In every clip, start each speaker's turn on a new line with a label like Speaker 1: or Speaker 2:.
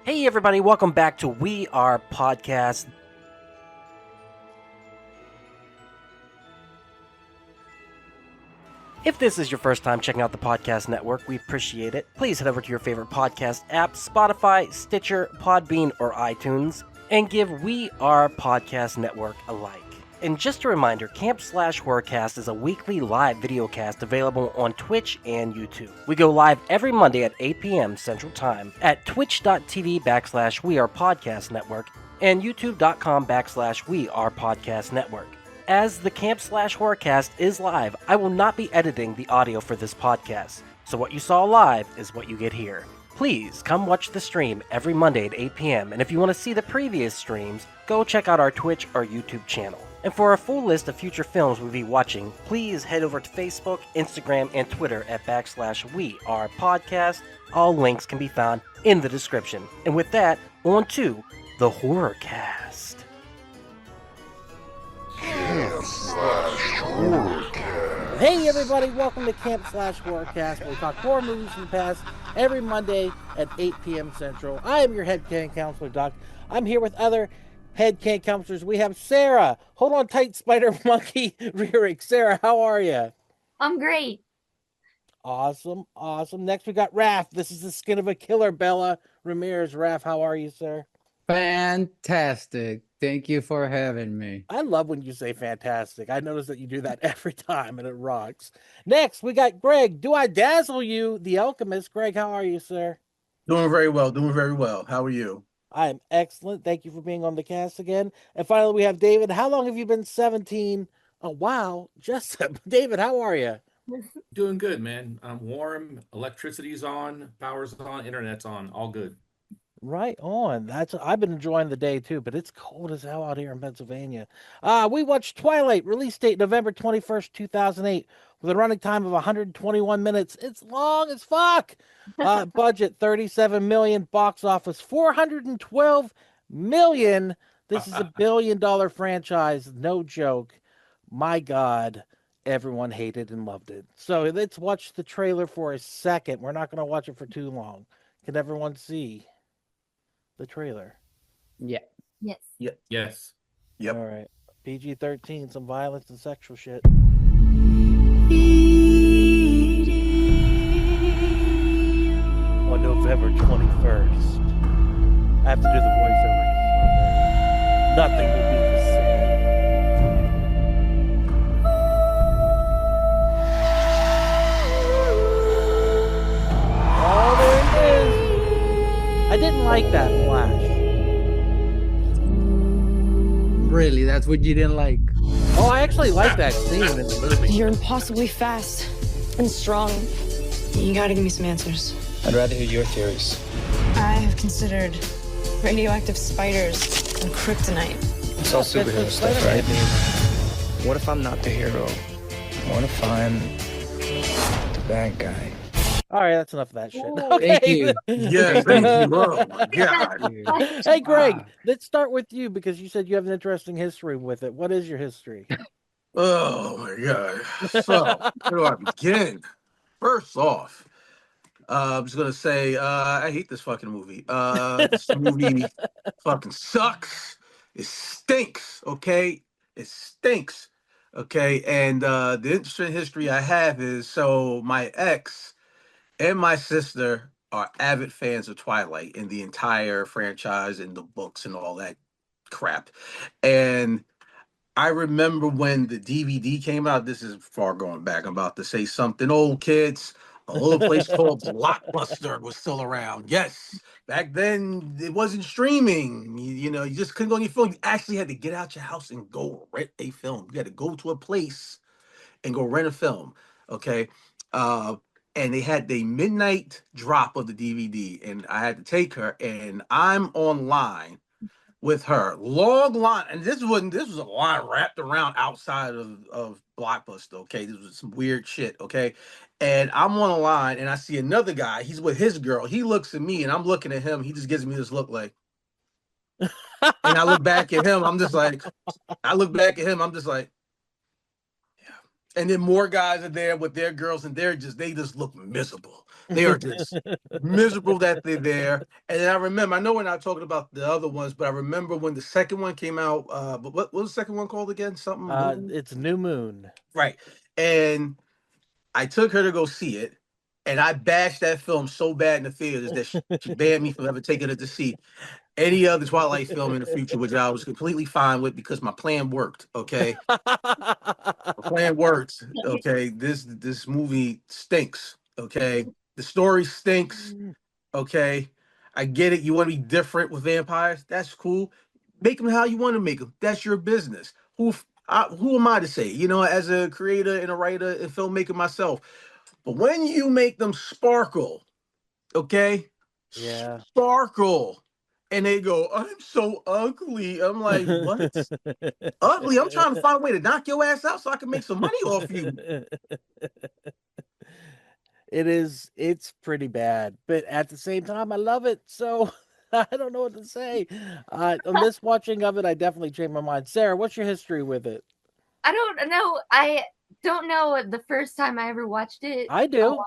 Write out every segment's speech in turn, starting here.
Speaker 1: Hey everybody, welcome back to We Are Podcast. If this is your first time checking out the podcast network, we appreciate it. Please head over to your favorite podcast app, Spotify, Stitcher, Podbean, or iTunes, and give We Are Podcast Network a like. And just a reminder, Camp Slash Horrorcast is a weekly live videocast available on Twitch and YouTube. We go live every Monday at 8 p.m. Central Time at twitch.tv/We Are Podcast Network and youtube.com/We Are Podcast Network. As the Camp Slash Horrorcast is live, I will not be editing the audio for this podcast, so what you saw live is what you get here. Please come watch the stream every Monday at 8 p.m., and if you want to see the previous streams, go check out our Twitch or YouTube channel. And for a full list of future films we'll be watching, please head over to Facebook, Instagram, and Twitter at /We Are Podcast. All links can be found in the description. And with that, on to the Horrorcast.
Speaker 2: Camp Slash Horrorcast.
Speaker 3: Hey everybody, welcome to Camp Slash Horrorcast, where we talk horror movies from the past every Monday at 8 p.m. Central. I am your head canon counselor, Doc. I'm here with other head canon counselors. We have Sarah. Hold on tight, Spider Monkey Rearing. Sarah, how are you?
Speaker 4: I'm great.
Speaker 3: Awesome. Next we got Raph. This is the skin of a killer, Bella Ramirez. Raph, how are you, sir?
Speaker 5: Fantastic. Thank you for having me.
Speaker 3: I love when you say fantastic. I notice that you do that every time, and it rocks. Next, we got Greg. Do I dazzle you, the alchemist? Greg, how are you, sir?
Speaker 6: Doing very well. How are you?
Speaker 3: I am excellent. Thank you for being on the cast again. And finally, we have David. How long have you been 17? Oh, wow. Jessup. David, how are you?
Speaker 7: Doing good, man. I'm warm. Electricity's on. Power's on. Internet's on. All good.
Speaker 3: Right on. I've been enjoying the day too, but it's cold as hell out here in Pennsylvania. We watched Twilight, release date November 21st, 2008, with a running time of 121 minutes. It's long as fuck. Budget 37 million, box office 412 million. This is $1 billion franchise, no joke. My God, everyone hated and loved it. So let's watch the trailer for a second. We're not going to watch it for too long. Can everyone see the trailer?
Speaker 5: Yeah.
Speaker 4: Yes.
Speaker 7: Yes.
Speaker 6: Yep.
Speaker 3: All right. PG-13, some violence and sexual shit. On November 21st. I have to do the voiceover. Nothing will be the same. Oh, there it is. I didn't like that flash.
Speaker 5: Really? That's what you didn't like?
Speaker 3: Oh, I actually like that scene in the movie.
Speaker 8: You're impossibly fast and strong. You gotta give me some answers.
Speaker 9: I'd rather hear your theories.
Speaker 8: I have considered radioactive spiders and kryptonite.
Speaker 9: It's all superhero stuff, right? What if I'm not the hero? What if I'm the bad guy?
Speaker 3: All right, that's enough of that shit.
Speaker 5: Thank you.
Speaker 6: Yeah, thank you. Oh my God.
Speaker 3: Hey, Greg, let's start with you because you said you have an interesting history with it. What is your history?
Speaker 6: Oh my God. So, where do I begin? First off, I'm just gonna say I hate this fucking movie. This movie fucking sucks. It stinks. Okay, it stinks. Okay, and the interesting history I have is so my ex and my sister are avid fans of Twilight and the entire franchise and the books and all that crap. And I remember when the DVD came out, this is far going back. I'm about to say something old, kids. A little place called Blockbuster was still around. Yes, back then it wasn't streaming. You know, you just couldn't go on your phone. You actually had to get out your house and go rent a film. You had to go to a place and go rent a film. Okay. And they had the midnight drop of the DVD, and I had to take her, and I'm online with her. Long line, and this was a line wrapped around outside of Blockbuster, okay? This was some weird shit, okay? And I'm on a line, and I see another guy. He's with his girl. He looks at me, and I'm looking at him. He just gives me this look like, and I look back at him. I'm just like, and then more guys are there with their girls, and they just look miserable. They are just miserable that they're there. And then I know we're not talking about the other ones, but I remember when the second one came out. But what was the second one called again? Something Moon?
Speaker 3: It's New Moon.
Speaker 6: Right. And I took her to go see it, and I bashed that film so bad in the theaters that she banned me from ever taking it to see any other Twilight film in the future, which I was completely fine with because my plan worked. Okay, my plan worked. Okay, this movie stinks. Okay, the story stinks. Okay, I get it. You want to be different with vampires? That's cool. Make them how you want to make them. That's your business. Who am I to say? You know, as a creator and a writer and filmmaker myself. But when you make them sparkle, okay,
Speaker 3: Yeah.
Speaker 6: sparkle, and they go, "I'm so ugly." I'm like, what? Ugly? I'm trying to find a way to knock your ass out so I can make some money off you.
Speaker 3: It's pretty bad, but at the same time, I love it. So I don't know what to say. On this watching of it, I definitely changed my mind. Sarah, what's your history with it?
Speaker 4: I don't know. I don't know the first time I ever watched it.
Speaker 3: I do.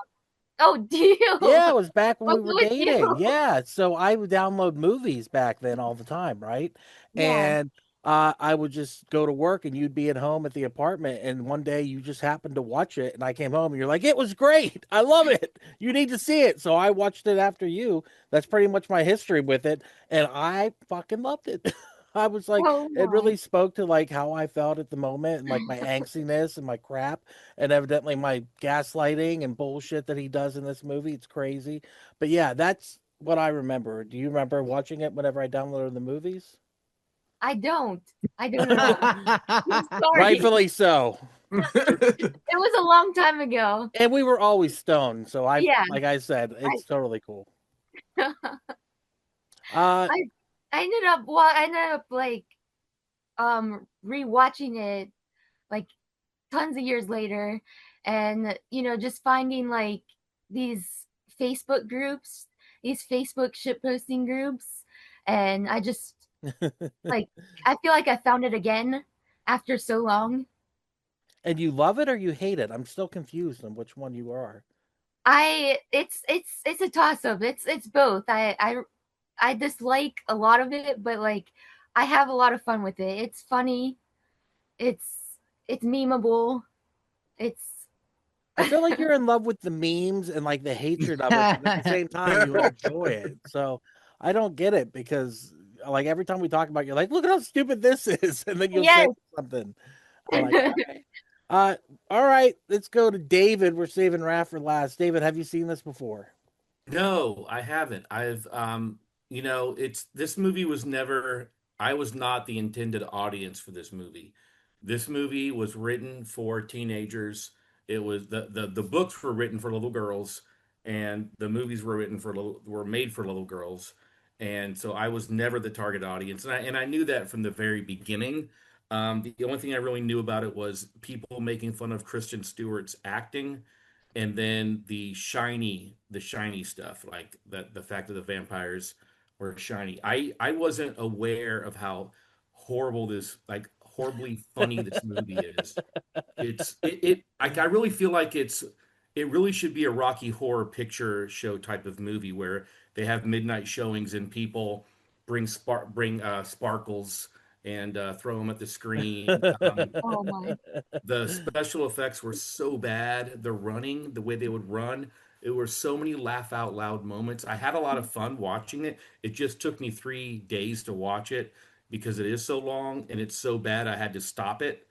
Speaker 4: Oh, do you?
Speaker 3: Yeah, it was back when we
Speaker 4: What
Speaker 3: were
Speaker 4: would
Speaker 3: dating.
Speaker 4: you?
Speaker 3: Yeah, so I would download movies back then all the time, right?
Speaker 4: Yeah.
Speaker 3: And I would just go to work and you'd be at home at the apartment, and one day you just happened to watch it, and I came home and you're like, "It was great. I love it. You need to see it." So I watched it after you. That's pretty much my history with it, and I fucking loved it. I was like,
Speaker 4: Oh
Speaker 3: it
Speaker 4: my.
Speaker 3: really spoke to like how I felt at the moment and like my angstiness and my crap and evidently my gaslighting and bullshit that he does in this movie. It's crazy. But yeah, that's what I remember. Do you remember watching it whenever I downloaded the movies?
Speaker 4: I don't. I don't know. I'm sorry.
Speaker 3: Rightfully so.
Speaker 4: It was a long time ago.
Speaker 3: And we were always stoned, so
Speaker 4: Yeah.
Speaker 3: like I said, it's totally cool.
Speaker 4: I ended up like rewatching it like tons of years later, and just finding like these Facebook groups, these Facebook shitposting groups, and I just like I feel like I found it again after so long.
Speaker 3: And you love it or you hate it? I'm still confused on which one you are.
Speaker 4: It's a toss up. It's both. I dislike a lot of it, but like I have a lot of fun with it. It's funny. It's memeable.
Speaker 3: I feel like you're in love with the memes and like the hatred of it, but at the same time you enjoy it. So I don't get it because like every time we talk about it, you're like, "Look at how stupid this is," and then you'll say something. I'm like, okay. All right, let's go to David. We're saving Raph for last. David, have you seen this before?
Speaker 7: No, I haven't. I've it's this movie was never I was not the intended audience for this movie. This movie was written for teenagers. It was the books were written for little girls, and the movies were made for little girls. And so I was never the target audience. And I knew that from the very beginning. The only thing I really knew about it was people making fun of Kristen Stewart's acting, and then the shiny stuff, like the fact that the vampires were shiny. I wasn't aware of how horribly funny this movie is. I really feel like it really should be a Rocky Horror Picture Show type of movie where they have midnight showings and people bring sparkles and throw them at the screen.
Speaker 4: Oh my.
Speaker 7: The special effects were so bad. The way they would run, it were so many laugh out loud moments. I had a lot of fun watching it. It just took me 3 days to watch it because it is so long and it's so bad. I had to stop it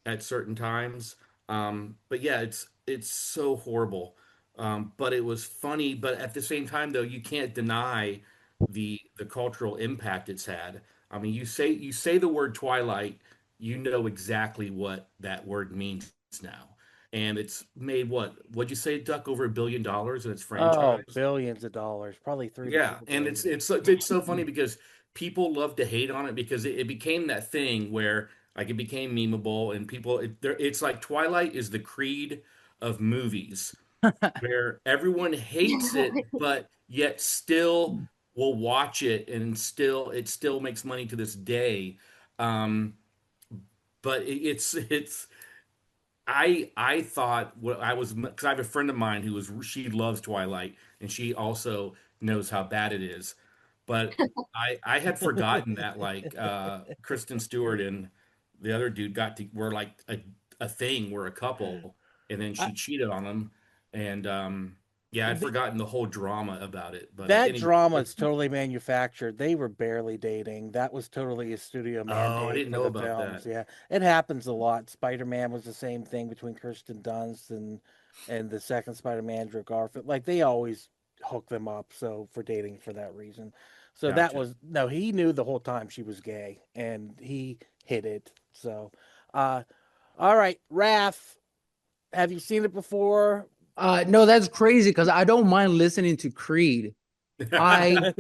Speaker 7: at certain times. But yeah, it's so horrible. But it was funny. But at the same time, though, you can't deny the cultural impact it's had. I mean, you say the word Twilight, you know exactly what that word means now. And it's made what'd you say, Duck, over $1 billion in its
Speaker 3: Oh,
Speaker 7: franchise?
Speaker 3: billions of dollars, probably three to
Speaker 7: Yeah,
Speaker 3: four
Speaker 7: and
Speaker 3: billion.
Speaker 7: it's so funny because people love to hate on it because it became that thing where like it became memeable and it's like Twilight is the creed of movies where everyone hates it but yet still will watch it and it still makes money to this day. Um, but it's I thought what I was, because I have a friend of mine she loves Twilight and she also knows how bad it is. But I had forgotten that like Kristen Stewart and the other dude were like a thing, were a couple, and then
Speaker 3: I,
Speaker 7: she cheated on him. And yeah, I'd forgotten the whole drama about it. But
Speaker 3: that
Speaker 7: anyway,
Speaker 3: drama is totally manufactured. They were barely dating. That was totally a studio
Speaker 7: oh, I
Speaker 3: mandate
Speaker 7: didn't
Speaker 3: for
Speaker 7: know
Speaker 3: the
Speaker 7: about
Speaker 3: films.
Speaker 7: that.
Speaker 3: Yeah, it happens a lot. Spider-Man was the same thing between Kirsten Dunst and the second Spider-Man, Andrew Garfield. Like they always hook them up so for dating for that reason. So that
Speaker 7: Gotcha.
Speaker 3: was no, he knew the whole time she was gay and he hid it. So uh all right, Raph, have you seen it before?
Speaker 5: No, that's crazy because I don't mind listening to Creed. I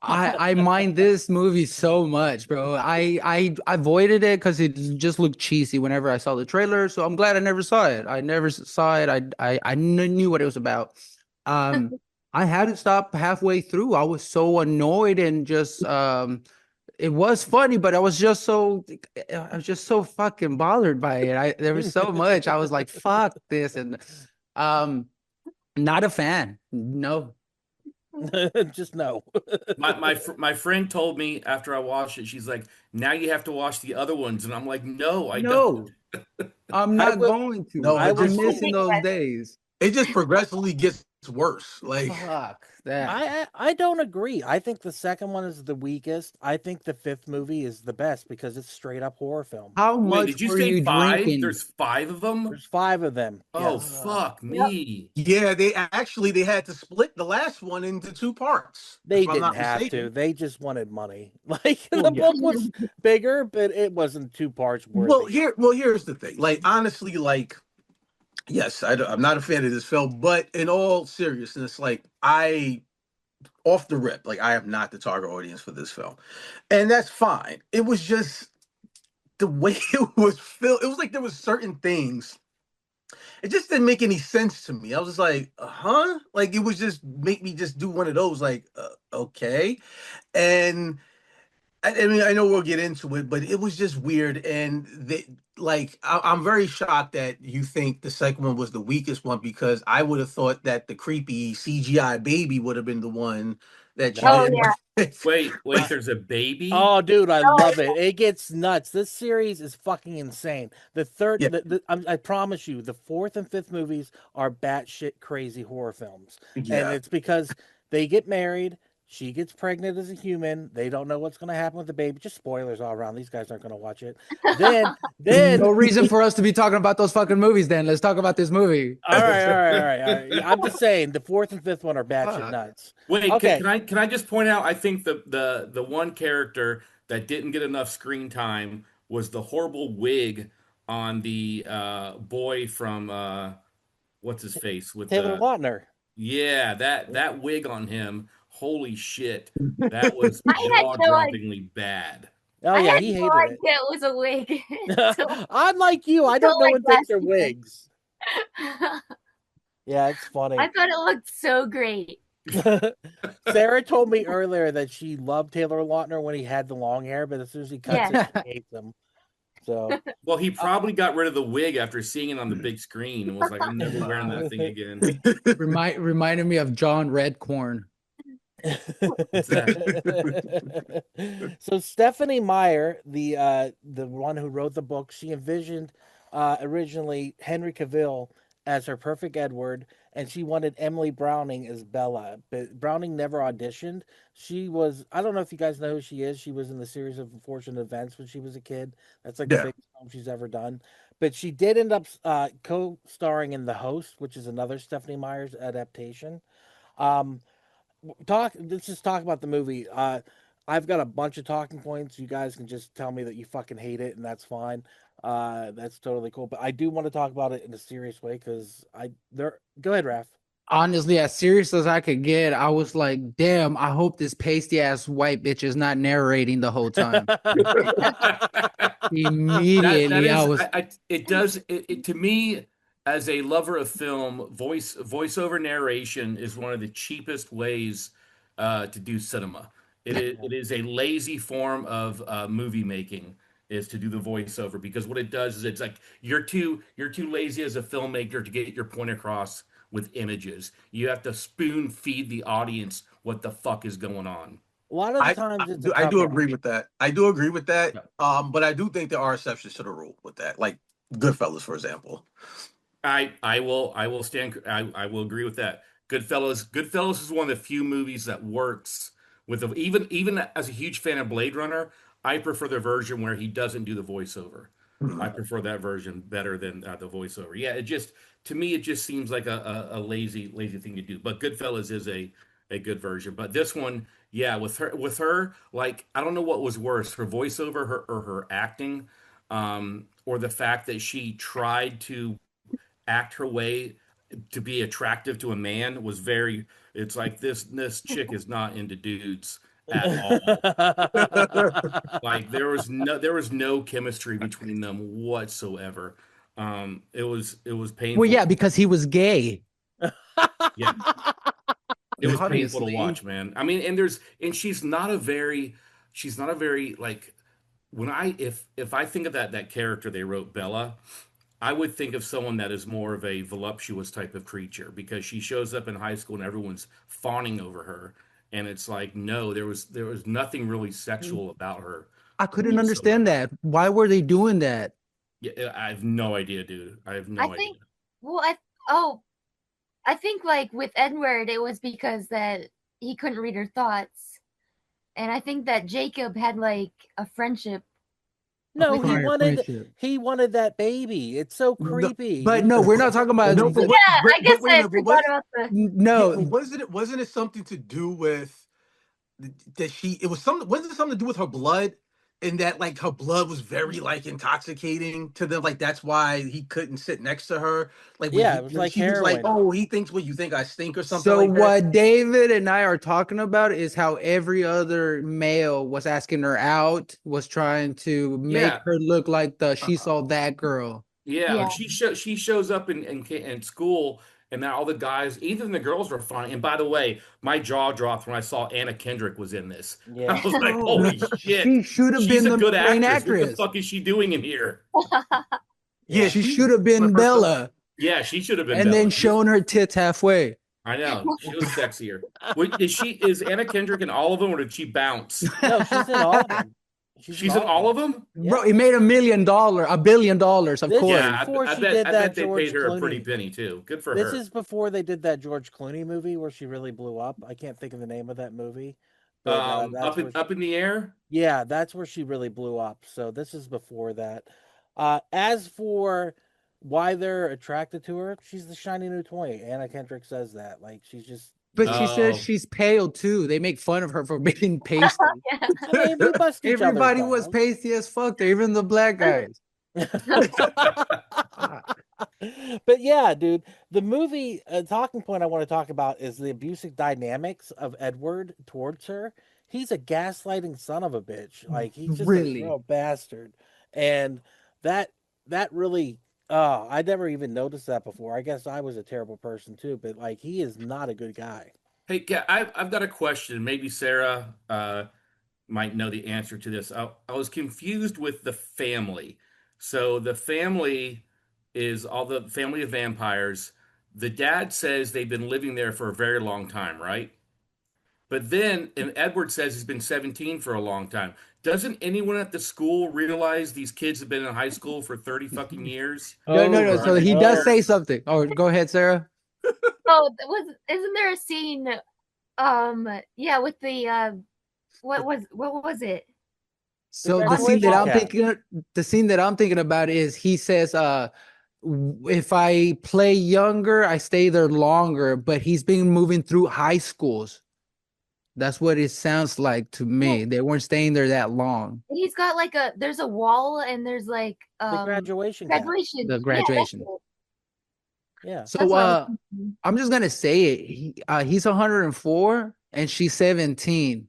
Speaker 5: I mind this movie so much, bro. I avoided it because it just looked cheesy whenever I saw the trailer. So I'm glad I never saw it. I never saw it. I knew what it was about. Um, I had to stop halfway through. I was so annoyed and just it was funny, but I was just so fucking bothered by it. There was so much. I was like, fuck this, and um, not a fan. No.
Speaker 3: Just no.
Speaker 7: My friend told me after I watched it, she's like, "Now you have to watch the other ones," and I'm like, "No, I don't."
Speaker 5: No, I'm
Speaker 3: I
Speaker 5: not
Speaker 3: will
Speaker 5: going to.
Speaker 6: No,
Speaker 3: I
Speaker 6: it
Speaker 3: will
Speaker 5: I'm
Speaker 6: just
Speaker 5: missing those days.
Speaker 6: it just progressively gets worse. Like,
Speaker 5: Fuck that.
Speaker 3: I don't agree. I think the second one is the weakest. I think the fifth movie is the best because it's straight up horror film.
Speaker 5: How
Speaker 7: Wait,
Speaker 5: much
Speaker 7: did you
Speaker 5: were
Speaker 7: say
Speaker 5: you
Speaker 7: five?
Speaker 5: drinking?
Speaker 7: There's five of them?
Speaker 3: There's five of them.
Speaker 7: Oh,
Speaker 3: Yes.
Speaker 7: fuck
Speaker 4: Yep.
Speaker 7: me.
Speaker 6: yeah, they had to split the last one into two parts,
Speaker 3: They
Speaker 6: if I'm
Speaker 3: didn't
Speaker 6: not
Speaker 3: have to.
Speaker 6: mistaken.
Speaker 3: They just wanted money. Like
Speaker 6: Well,
Speaker 3: the
Speaker 6: yeah.
Speaker 3: book was bigger, but it wasn't two parts worthy.
Speaker 6: Here's the thing. Like, honestly, like, yes, I'm not a fan of this film, but in all seriousness, like, off the rip, like, I am not the target audience for this film, and that's fine. It was just the way it was filmed. It was like there was certain things. It just didn't make any sense to me. I was just like, huh? Like it was just make me just do one of those, like, okay. And I mean, I know we'll get into it, but it was just weird. And I'm very shocked that you think the second one was the weakest one because I would have thought that the creepy CGI baby would have been the one that you
Speaker 3: No.
Speaker 4: Oh
Speaker 6: didn't.
Speaker 4: yeah.
Speaker 7: Wait,
Speaker 3: Uh,
Speaker 7: there's a baby?
Speaker 3: Oh, dude, I
Speaker 4: Oh,
Speaker 3: love it. It gets nuts. This series is fucking insane. The third,
Speaker 6: Yeah,
Speaker 3: I promise you, the fourth and fifth movies are batshit crazy horror films, and
Speaker 6: yeah.
Speaker 3: it's because they get married. She gets pregnant as a human. They don't know what's going to happen with the baby. Just spoilers all around. These guys aren't going to watch it. Then, then,
Speaker 5: No reason for us to be talking about those fucking movies then. Let's talk about this movie.
Speaker 3: all right, all right, all right, all right. I'm just saying the fourth and fifth one are batshit
Speaker 5: Fuck.
Speaker 3: nuts.
Speaker 7: Wait,
Speaker 3: Okay,
Speaker 7: can I just point out? I think the one character that didn't get enough screen time was the horrible wig on the boy from what's his face with
Speaker 3: Taylor
Speaker 7: the
Speaker 3: Lautner.
Speaker 7: yeah, that wig on him. Holy shit, that was
Speaker 4: I had no idea.
Speaker 7: jaw-droppingly bad.
Speaker 3: Oh
Speaker 4: I
Speaker 3: yeah,
Speaker 4: had
Speaker 3: he
Speaker 4: no
Speaker 3: hated
Speaker 4: idea it was a wig until,
Speaker 3: I'm like you. I don't
Speaker 4: until
Speaker 3: know
Speaker 4: like
Speaker 3: when things
Speaker 4: last
Speaker 3: are
Speaker 4: year.
Speaker 3: wigs. Yeah, it's funny.
Speaker 4: I thought it looked so great.
Speaker 3: Sarah told me earlier that she loved Taylor Lautner when he had the long hair, but as soon as he cuts
Speaker 4: Yeah.
Speaker 3: it, she hates him. So
Speaker 7: Well, he probably got rid of the wig after seeing it on the big screen and was like, "I'm never wearing that thing again."
Speaker 5: Reminded me of John Redcorn.
Speaker 3: so Stephanie Meyer, the one who wrote the book, she envisioned originally Henry Cavill as her perfect Edward, and she wanted Emily Browning as Bella. But Browning never auditioned. She was, I don't know if you guys know who she is. She was in the series of unfortunate events when she was a kid. That's like the
Speaker 6: Yeah.
Speaker 3: biggest film she's ever done. But she did end up co-starring in The Host, which is another Stephanie Meyer's adaptation. Um, let's just talk about the movie. I've got a bunch of talking points. You guys can just tell me that you fucking hate it, and that's fine. That's totally cool. But I do want to talk about it in a serious way because go ahead, Raph.
Speaker 5: Honestly, as serious as I could get, I was like, damn, I hope this pasty ass white bitch is not narrating the whole time.
Speaker 7: That
Speaker 5: Immediately, I
Speaker 7: is,
Speaker 5: was
Speaker 7: it does it to me as a lover of film. Voiceover narration is one of the cheapest ways to do cinema. It is a lazy form of movie making, is to do the voiceover, because what it does is it's like you're too lazy as a filmmaker to get your point across with images. You have to spoon feed the audience what the fuck is going on.
Speaker 3: A lot of the
Speaker 6: I,
Speaker 3: times it's
Speaker 6: I
Speaker 3: a
Speaker 6: do
Speaker 3: cover.
Speaker 6: agree with that. I do agree with that.
Speaker 7: Yeah.
Speaker 6: But I do think there are exceptions to the rule with that, like Goodfellas, for example.
Speaker 7: I will stand. I will agree with that. Goodfellas is one of the few movies that works with even as a huge fan of Blade Runner, I prefer the version where he doesn't do the voiceover. I prefer that version better than the voiceover. Yeah, it just to me it just seems like a lazy thing to do. But Goodfellas is a good version. But this one, yeah, with her, like I don't know what was worse, her voiceover, her acting, or the fact that she tried to act her way to be attractive to a man was very. It's like this chick is not into dudes at all. Like there was no chemistry between them whatsoever. It was painful.
Speaker 5: Well, yeah, because he was gay.
Speaker 7: Yeah, it was painful to
Speaker 6: Obviously.
Speaker 7: watch, man. I mean, and she's not a very like when if I think of that character they wrote, Bella, I would think of someone that is more of a voluptuous type of creature, because she shows up in high school and everyone's fawning over her, and it's like no, there was nothing really sexual about her.
Speaker 5: I couldn't understand that. Why were they doing that?
Speaker 7: Yeah, I have no idea, dude. I have no
Speaker 4: I
Speaker 7: idea.
Speaker 4: think. Well, I think like with Edward, it was because that he couldn't read her thoughts, and I think that Jacob had like a friendship.
Speaker 3: No,
Speaker 4: with
Speaker 3: he
Speaker 4: her.
Speaker 3: wanted that baby. It's so creepy.
Speaker 5: But no, we're not talking about.
Speaker 6: No, but
Speaker 4: Yeah, I guess
Speaker 6: wait a
Speaker 4: I
Speaker 6: minute, but
Speaker 4: forgot about the.
Speaker 5: No,
Speaker 6: wasn't it something to do with that it was something, wasn't it something to do with her blood, and that like her blood was very like intoxicating to them, like that's why he couldn't sit next to her, like when
Speaker 3: Yeah, it was like
Speaker 6: she was like,
Speaker 3: heroin.
Speaker 6: oh, he thinks what you think I stink or something
Speaker 5: so
Speaker 6: like that.
Speaker 5: what David and I are talking about is how every other male was asking her out, was trying to make
Speaker 7: Yeah.
Speaker 5: her look like she saw that girl.
Speaker 7: Yeah,
Speaker 4: Yeah.
Speaker 7: like she shows up in school, and now all the guys, even the girls, were fine. And by the way, my jaw dropped when I saw Anna Kendrick was in this.
Speaker 3: Yeah.
Speaker 7: I was like, holy shit!
Speaker 5: She should have
Speaker 7: She's
Speaker 5: been
Speaker 7: a
Speaker 5: the
Speaker 7: good
Speaker 5: main
Speaker 7: actress. What the
Speaker 5: actress.
Speaker 7: fuck is she doing in here?
Speaker 6: Yeah,
Speaker 5: She should have been Bella,
Speaker 7: Yeah, she should have been.
Speaker 5: and
Speaker 7: Bella.
Speaker 5: then shown her tits halfway.
Speaker 7: I know she was sexier. Wait, is Anna Kendrick in all of them, or did she bounce?
Speaker 3: No, she's in all of them.
Speaker 7: She's in all of them.
Speaker 5: Bro, it made $1 billion, of
Speaker 3: This-
Speaker 5: course.
Speaker 7: Yeah,
Speaker 3: before
Speaker 7: I
Speaker 3: she
Speaker 7: bet
Speaker 3: did
Speaker 7: I
Speaker 3: that
Speaker 7: bet they
Speaker 3: George
Speaker 7: paid her a
Speaker 3: Clooney.
Speaker 7: pretty penny too. Good for
Speaker 3: This
Speaker 7: her.
Speaker 3: is before they did that George Clooney movie where she really blew up. I can't think of the name of that movie. But that's where
Speaker 7: up in the air.
Speaker 3: yeah, that's where she really blew up. So this is before that. As for why they're attracted to her, she's the shiny new toy. Anna Kendrick says that. Like she's just.
Speaker 5: But she says
Speaker 7: Oh.
Speaker 5: she's pale too. They make fun of her for being pasty.
Speaker 3: I mean, we bust each other's
Speaker 5: Everybody was
Speaker 3: balls.
Speaker 5: pasty as fuck there, even the black guys.
Speaker 3: But yeah, dude, the movie talking point I want to talk about is the abusive dynamics of Edward towards her. He's a gaslighting son of a bitch. Like he's just
Speaker 5: Really?
Speaker 3: a real bastard. And that really I never even noticed that before. I guess I was a terrible person too, but like he is not a good guy.
Speaker 7: Hey, I've got a question. Maybe Sarah might know the answer to this. I was confused with the family. So the family is all the family of vampires. The dad says they've been living there for a very long time, right? But then, and Edward says he's been 17 for a long time. Doesn't anyone at the school realize these kids have been in high school for 30 fucking years?
Speaker 5: No. So he does
Speaker 3: over.
Speaker 5: say something. Oh, go ahead, Sarah.
Speaker 4: Oh, isn't there a scene? Yeah, with the what was it?
Speaker 5: So
Speaker 3: The
Speaker 5: the scene that I'm thinking about is he says, if I play younger, I stay there longer, but he's been moving through high schools. That's what it sounds like to me. They weren't staying there that long.
Speaker 4: He's got like there's a wall and there's like
Speaker 3: The graduation. cap.
Speaker 4: graduation.
Speaker 5: The graduation.
Speaker 3: Yeah.
Speaker 5: So
Speaker 4: That's what I was thinking.
Speaker 5: I'm just gonna say it. He's 104 and she's 17.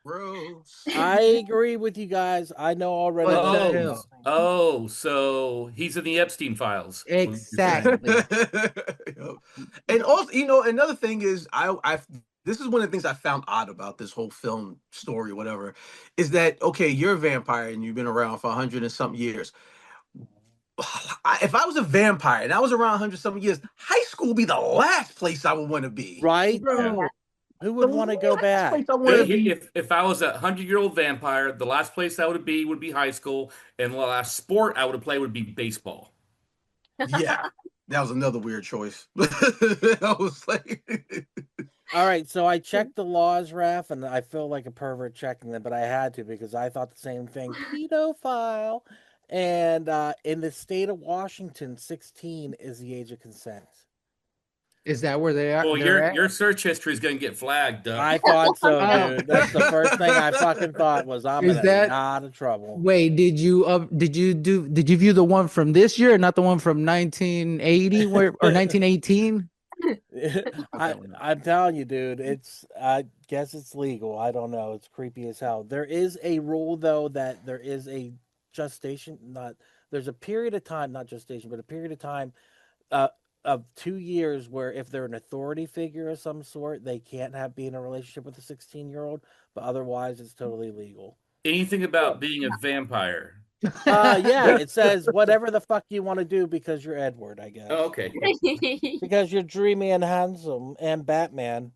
Speaker 6: Gross.
Speaker 3: I agree with you guys. I know already.
Speaker 5: What
Speaker 3: what
Speaker 5: the
Speaker 3: it
Speaker 5: hell?
Speaker 3: is.
Speaker 7: So he's in the Epstein files.
Speaker 5: Exactly.
Speaker 6: And also, another thing is, I this is one of the things I found odd about this whole film story, whatever, is that okay, you're a vampire and you've been around for 100 and something years. If I was a vampire and I was around 100 something years, high school would be the last place I would want to be.
Speaker 3: Right?
Speaker 7: Yeah.
Speaker 3: Who would want to go back?
Speaker 6: Place I want to be.
Speaker 7: If I was a 100-year-old vampire, the last place I would be high school, and the last sport I would have played would be baseball.
Speaker 6: Yeah, that was another weird choice. I was like,
Speaker 3: All right, so I checked the laws, Raf, and I feel like a pervert checking them, but I had to because I thought the same thing. Pedophile. And in the state of Washington, 16 is the age of consent.
Speaker 5: Is that where they are?
Speaker 7: Well,
Speaker 5: they're at?
Speaker 7: your search history is going to get flagged.
Speaker 3: I thought so,
Speaker 5: Oh.
Speaker 3: dude. That's the first thing I fucking thought was I'm
Speaker 5: Is
Speaker 3: in a
Speaker 5: that-
Speaker 3: lot of trouble.
Speaker 5: Wait, did you view the one from this year, not the one from 1980 or 1918?
Speaker 3: I'm telling you, dude, I guess it's legal. I don't know. It's creepy as hell. There is a rule though that there is a gestation, there's a period of time, not gestation, but a period of time of 2 years where if they're an authority figure of some sort, they can't be in a relationship with a 16-year-old, but otherwise it's totally legal.
Speaker 7: Anything about being a vampire?
Speaker 3: Yeah, it says whatever the fuck you want to do because you're Edward, I guess.
Speaker 7: Oh, okay.
Speaker 3: Because you're dreamy and handsome and Batman.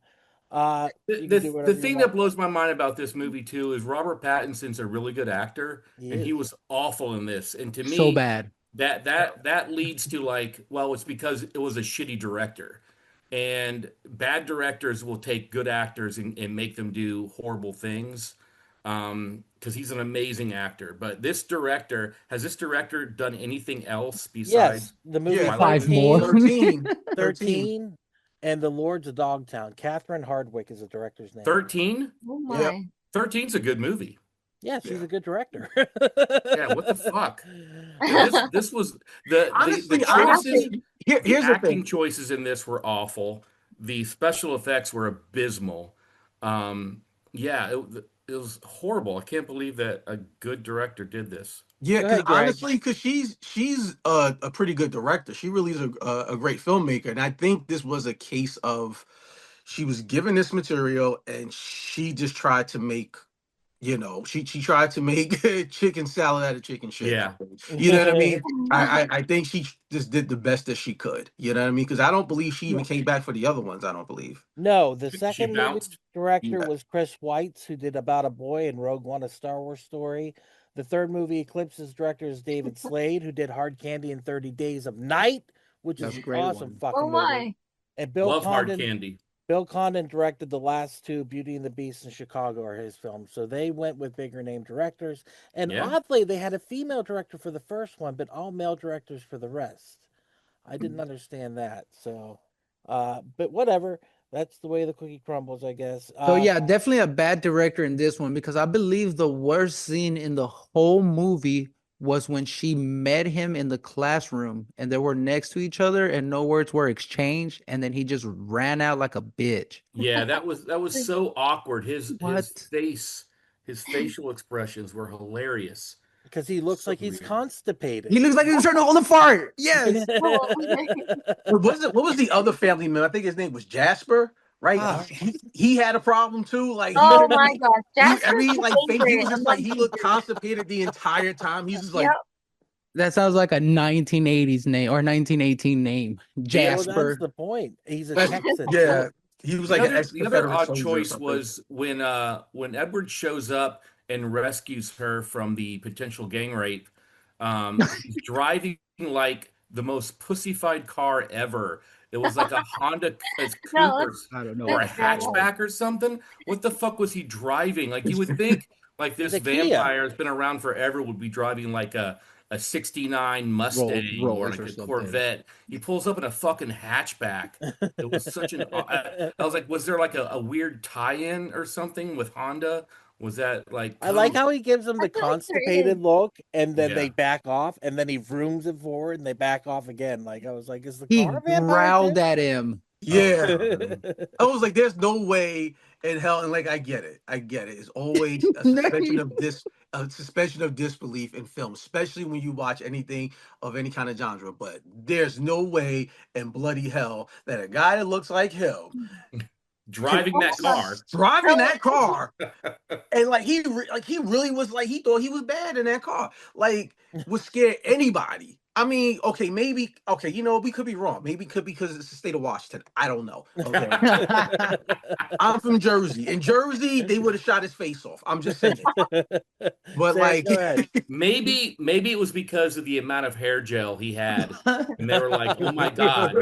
Speaker 3: You can do
Speaker 7: The
Speaker 3: whatever you
Speaker 7: thing
Speaker 3: want.
Speaker 7: that blows my mind about this movie too is Robert Pattinson's a really good actor, and he was awful in this. And to me,
Speaker 5: So bad.
Speaker 7: that leads to like, well, it's because it was a shitty director, and bad directors will take good actors and make them do horrible things. Because he's an amazing actor, but this director has done anything else besides?
Speaker 3: Yes, the movie
Speaker 6: Yeah,
Speaker 3: 13, and The Lords of Dogtown. Catherine Hardwicke is the director's name.
Speaker 7: 13?
Speaker 4: Oh my.
Speaker 7: 13's a good movie.
Speaker 3: Yeah, she's a good director.
Speaker 7: Yeah, what the fuck? This was the choices.
Speaker 6: Here's
Speaker 7: the
Speaker 6: the thing.
Speaker 7: acting choices in this were awful. The special effects were abysmal. Yeah, it was horrible. I can't believe that a good director did this.
Speaker 6: Yeah,
Speaker 3: Go
Speaker 6: because
Speaker 3: ahead, Greg.
Speaker 6: honestly, because she's a pretty good director. She really is a great filmmaker, and I think this was a case of she was given this material and she just tried to make, she tried to make chicken salad out of chicken shit.
Speaker 7: Yeah.
Speaker 6: You know what I mean? I think she just did the best that she could. You know what I mean? Because I don't believe she even came back for the other ones. I don't believe.
Speaker 3: No, the
Speaker 7: She
Speaker 3: second movie
Speaker 7: bounced.
Speaker 3: director
Speaker 6: Yeah.
Speaker 3: was Chris Weitz, who did About a Boy and Rogue One, a Star Wars story. The third movie, Eclipse's director is David Slade, who did Hard Candy and 30 Days of Night, which
Speaker 5: That's
Speaker 3: is
Speaker 5: a
Speaker 3: an
Speaker 5: great
Speaker 3: awesome
Speaker 5: one.
Speaker 3: fucking
Speaker 4: Oh
Speaker 3: movie.
Speaker 4: my.
Speaker 3: And Bill
Speaker 7: Love Hard
Speaker 3: Condon,
Speaker 7: Candy.
Speaker 3: Bill Condon directed the last two, Beauty and the Beast and Chicago, are his films. So they went with bigger name directors. And
Speaker 7: Yeah.
Speaker 3: oddly, they had a female director for the first one, but all male directors for the rest. I didn't understand that. So, but whatever. That's the way the cookie crumbles, I guess.
Speaker 5: So yeah, definitely a bad director in this one because I believe the worst scene in the whole movie was when she met him in the classroom and they were next to each other and no words were exchanged and then he just ran out like a bitch.
Speaker 7: Yeah, that was so awkward. His
Speaker 5: What?
Speaker 7: face, his facial expressions were hilarious.
Speaker 3: because he looks
Speaker 7: So
Speaker 3: like he's
Speaker 7: weird.
Speaker 3: constipated.
Speaker 5: He looks like he's trying to hold a fart. Yes.
Speaker 6: What was the other family member? I think his name was Jasper, right?
Speaker 3: Ah.
Speaker 6: He had a problem too. Like,
Speaker 4: Oh my gosh. Jasper's
Speaker 6: I mean,
Speaker 4: my
Speaker 6: like, he
Speaker 4: favorite
Speaker 6: was just like he looked constipated the entire time. He's just like,
Speaker 4: Yep.
Speaker 5: That sounds like a 1980s name or 1918 name.
Speaker 3: Yeah, well,
Speaker 5: Jasper.
Speaker 3: that's the point. He's a
Speaker 6: That's-
Speaker 3: Texan.
Speaker 6: yeah. He was like
Speaker 7: The other odd
Speaker 6: soldier or
Speaker 7: choice
Speaker 6: something.
Speaker 7: was when Edward shows up and rescues her from the potential gang rape. He's driving like the most pussified car ever. It was like a Honda Cooper
Speaker 5: I don't know.
Speaker 7: or a
Speaker 4: That's bad.
Speaker 7: hatchback or something. What the fuck was he driving? Like you would think, like this
Speaker 3: It's a Kia.
Speaker 7: vampire has been around forever would be driving like a '69 Mustang or
Speaker 5: Rolls
Speaker 7: like
Speaker 5: or
Speaker 7: a
Speaker 5: something.
Speaker 7: Corvette. He pulls up in a fucking hatchback. It was such an. I was like, was there like a weird tie-in or something with Honda? Was that like?
Speaker 3: I like how he gives them the
Speaker 4: I feel like there
Speaker 3: constipated
Speaker 4: is.
Speaker 3: look, and then they
Speaker 7: Yeah.
Speaker 3: back off, and then he vrooms it forward, and they back off again. Like I was like, is the
Speaker 5: He
Speaker 3: car a vampire
Speaker 5: growled
Speaker 3: too?
Speaker 5: at him.
Speaker 6: Yeah.
Speaker 3: Oh.
Speaker 6: I was like, there's no way in hell, and like I get it. It's always a suspension of disbelief in film, especially when you watch anything of any kind of genre. But there's no way in bloody hell that a guy that looks like him
Speaker 7: driving that car.
Speaker 6: Driving that car, and like he really was like he thought he was bad in that car. Like would scare anybody. I mean, okay, maybe okay, you know, we could be wrong. Maybe it could be because it's the state of Washington. I don't know. Okay. I'm from Jersey. In Jersey, they would have shot his face off. I'm just saying. But
Speaker 3: Sarah,
Speaker 6: like
Speaker 3: go ahead.
Speaker 7: Maybe it was because of the amount of hair gel he had, and they were like, "Oh my god,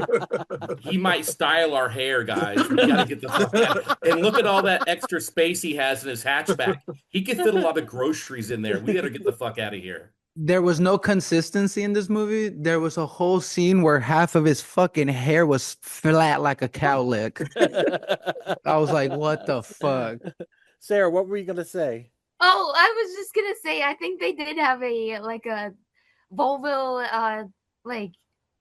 Speaker 7: he might style our hair, guys. We gotta get the fuck out." And look at all that extra space he has in his hatchback. He could fit a lot of groceries in there. We gotta get the fuck out of here.
Speaker 5: There was no consistency in this movie. There was a whole scene where half of his fucking hair was flat like a cow lick. I was like, what the fuck?
Speaker 3: Sarah, what were you gonna say?
Speaker 4: Oh, I was just gonna say, I think they did have a Volvo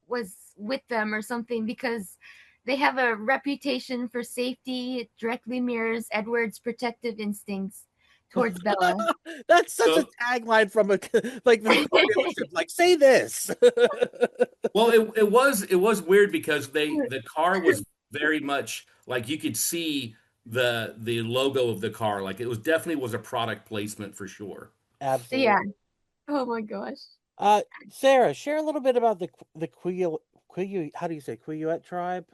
Speaker 4: was with them or something, because they have a reputation for safety. Directly mirrors Edward's protective instincts towards Bella.
Speaker 3: That's such a tagline from a like the car dealership. Like, say this.
Speaker 7: Well, it was weird because the car was very much like you could see the logo of the car. Like it definitely was a product placement for sure.
Speaker 3: Absolutely.
Speaker 4: Yeah. Oh my gosh.
Speaker 3: Sarah, share a little bit about the how do you say Quileute tribe?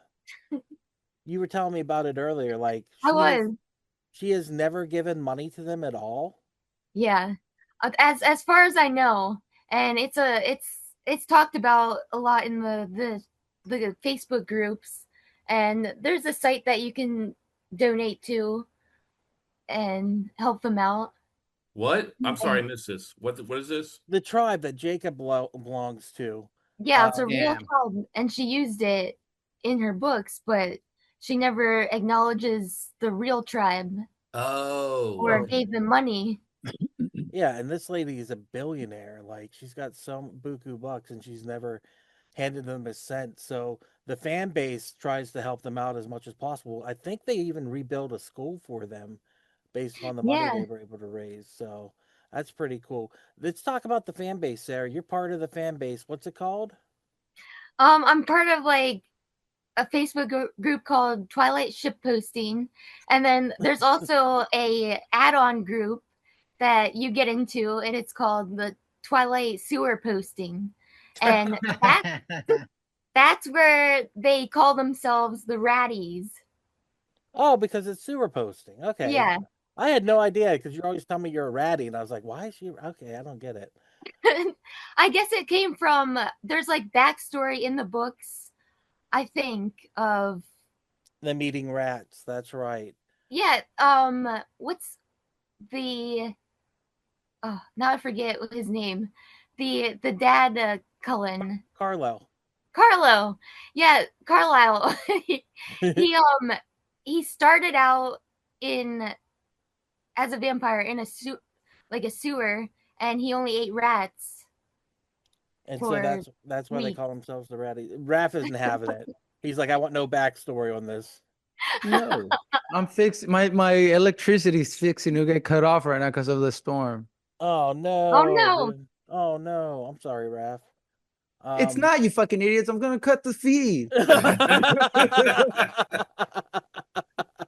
Speaker 3: You were telling me about it earlier. Like she has never given money to them at all.
Speaker 4: Yeah, as far as I know, and it's talked about a lot in the Facebook groups, and there's a site that you can donate to and help them out.
Speaker 7: What? I'm sorry, I missed this. What is this?
Speaker 3: The tribe that Jacob belongs to.
Speaker 4: Yeah, it's a real tribe, and she used it in her books, but she never acknowledges the real tribe.
Speaker 7: Oh.
Speaker 4: Or gave them money.
Speaker 3: Yeah, and this lady is a billionaire. Like, she's got some buku bucks, and she's never handed them a cent. So the fan base tries to help them out as much as possible. I think they even rebuilt a school for them based on the money they were able to raise. So that's pretty cool. Let's talk about the fan base, Sarah. You're part of the fan base. What's it called?
Speaker 4: I'm part of like a Facebook group called Twilight Shipposting, and then there's also a add-on group that you get into, and it's called the Twilight Sewer Posting, and that's where they call themselves the Ratties.
Speaker 3: Oh, because it's sewer posting. Okay.
Speaker 4: Yeah.
Speaker 3: I had no idea because you're always telling me you're a ratty, and I was like, why is she okay? I don't get it.
Speaker 4: I guess it came from there's like backstory in the books, I think, of
Speaker 3: the meeting rats. That's right.
Speaker 4: Yeah. What's the? Oh, now I forget his name. The dad, Cullen.
Speaker 3: Carlo.
Speaker 4: Yeah, Carlisle. he started out as a vampire in a sewer, and he only ate rats.
Speaker 3: And so that's why they call themselves the ratty. Raph isn't having it. He's like, I want no backstory on this.
Speaker 5: No, I'm fixing my electricity's fixing to get cut off right now because of the storm.
Speaker 3: Oh no!
Speaker 4: Oh no!
Speaker 3: Dude. Oh no! I'm sorry, Raph.
Speaker 5: It's not, you fucking idiots. I'm gonna cut the feed.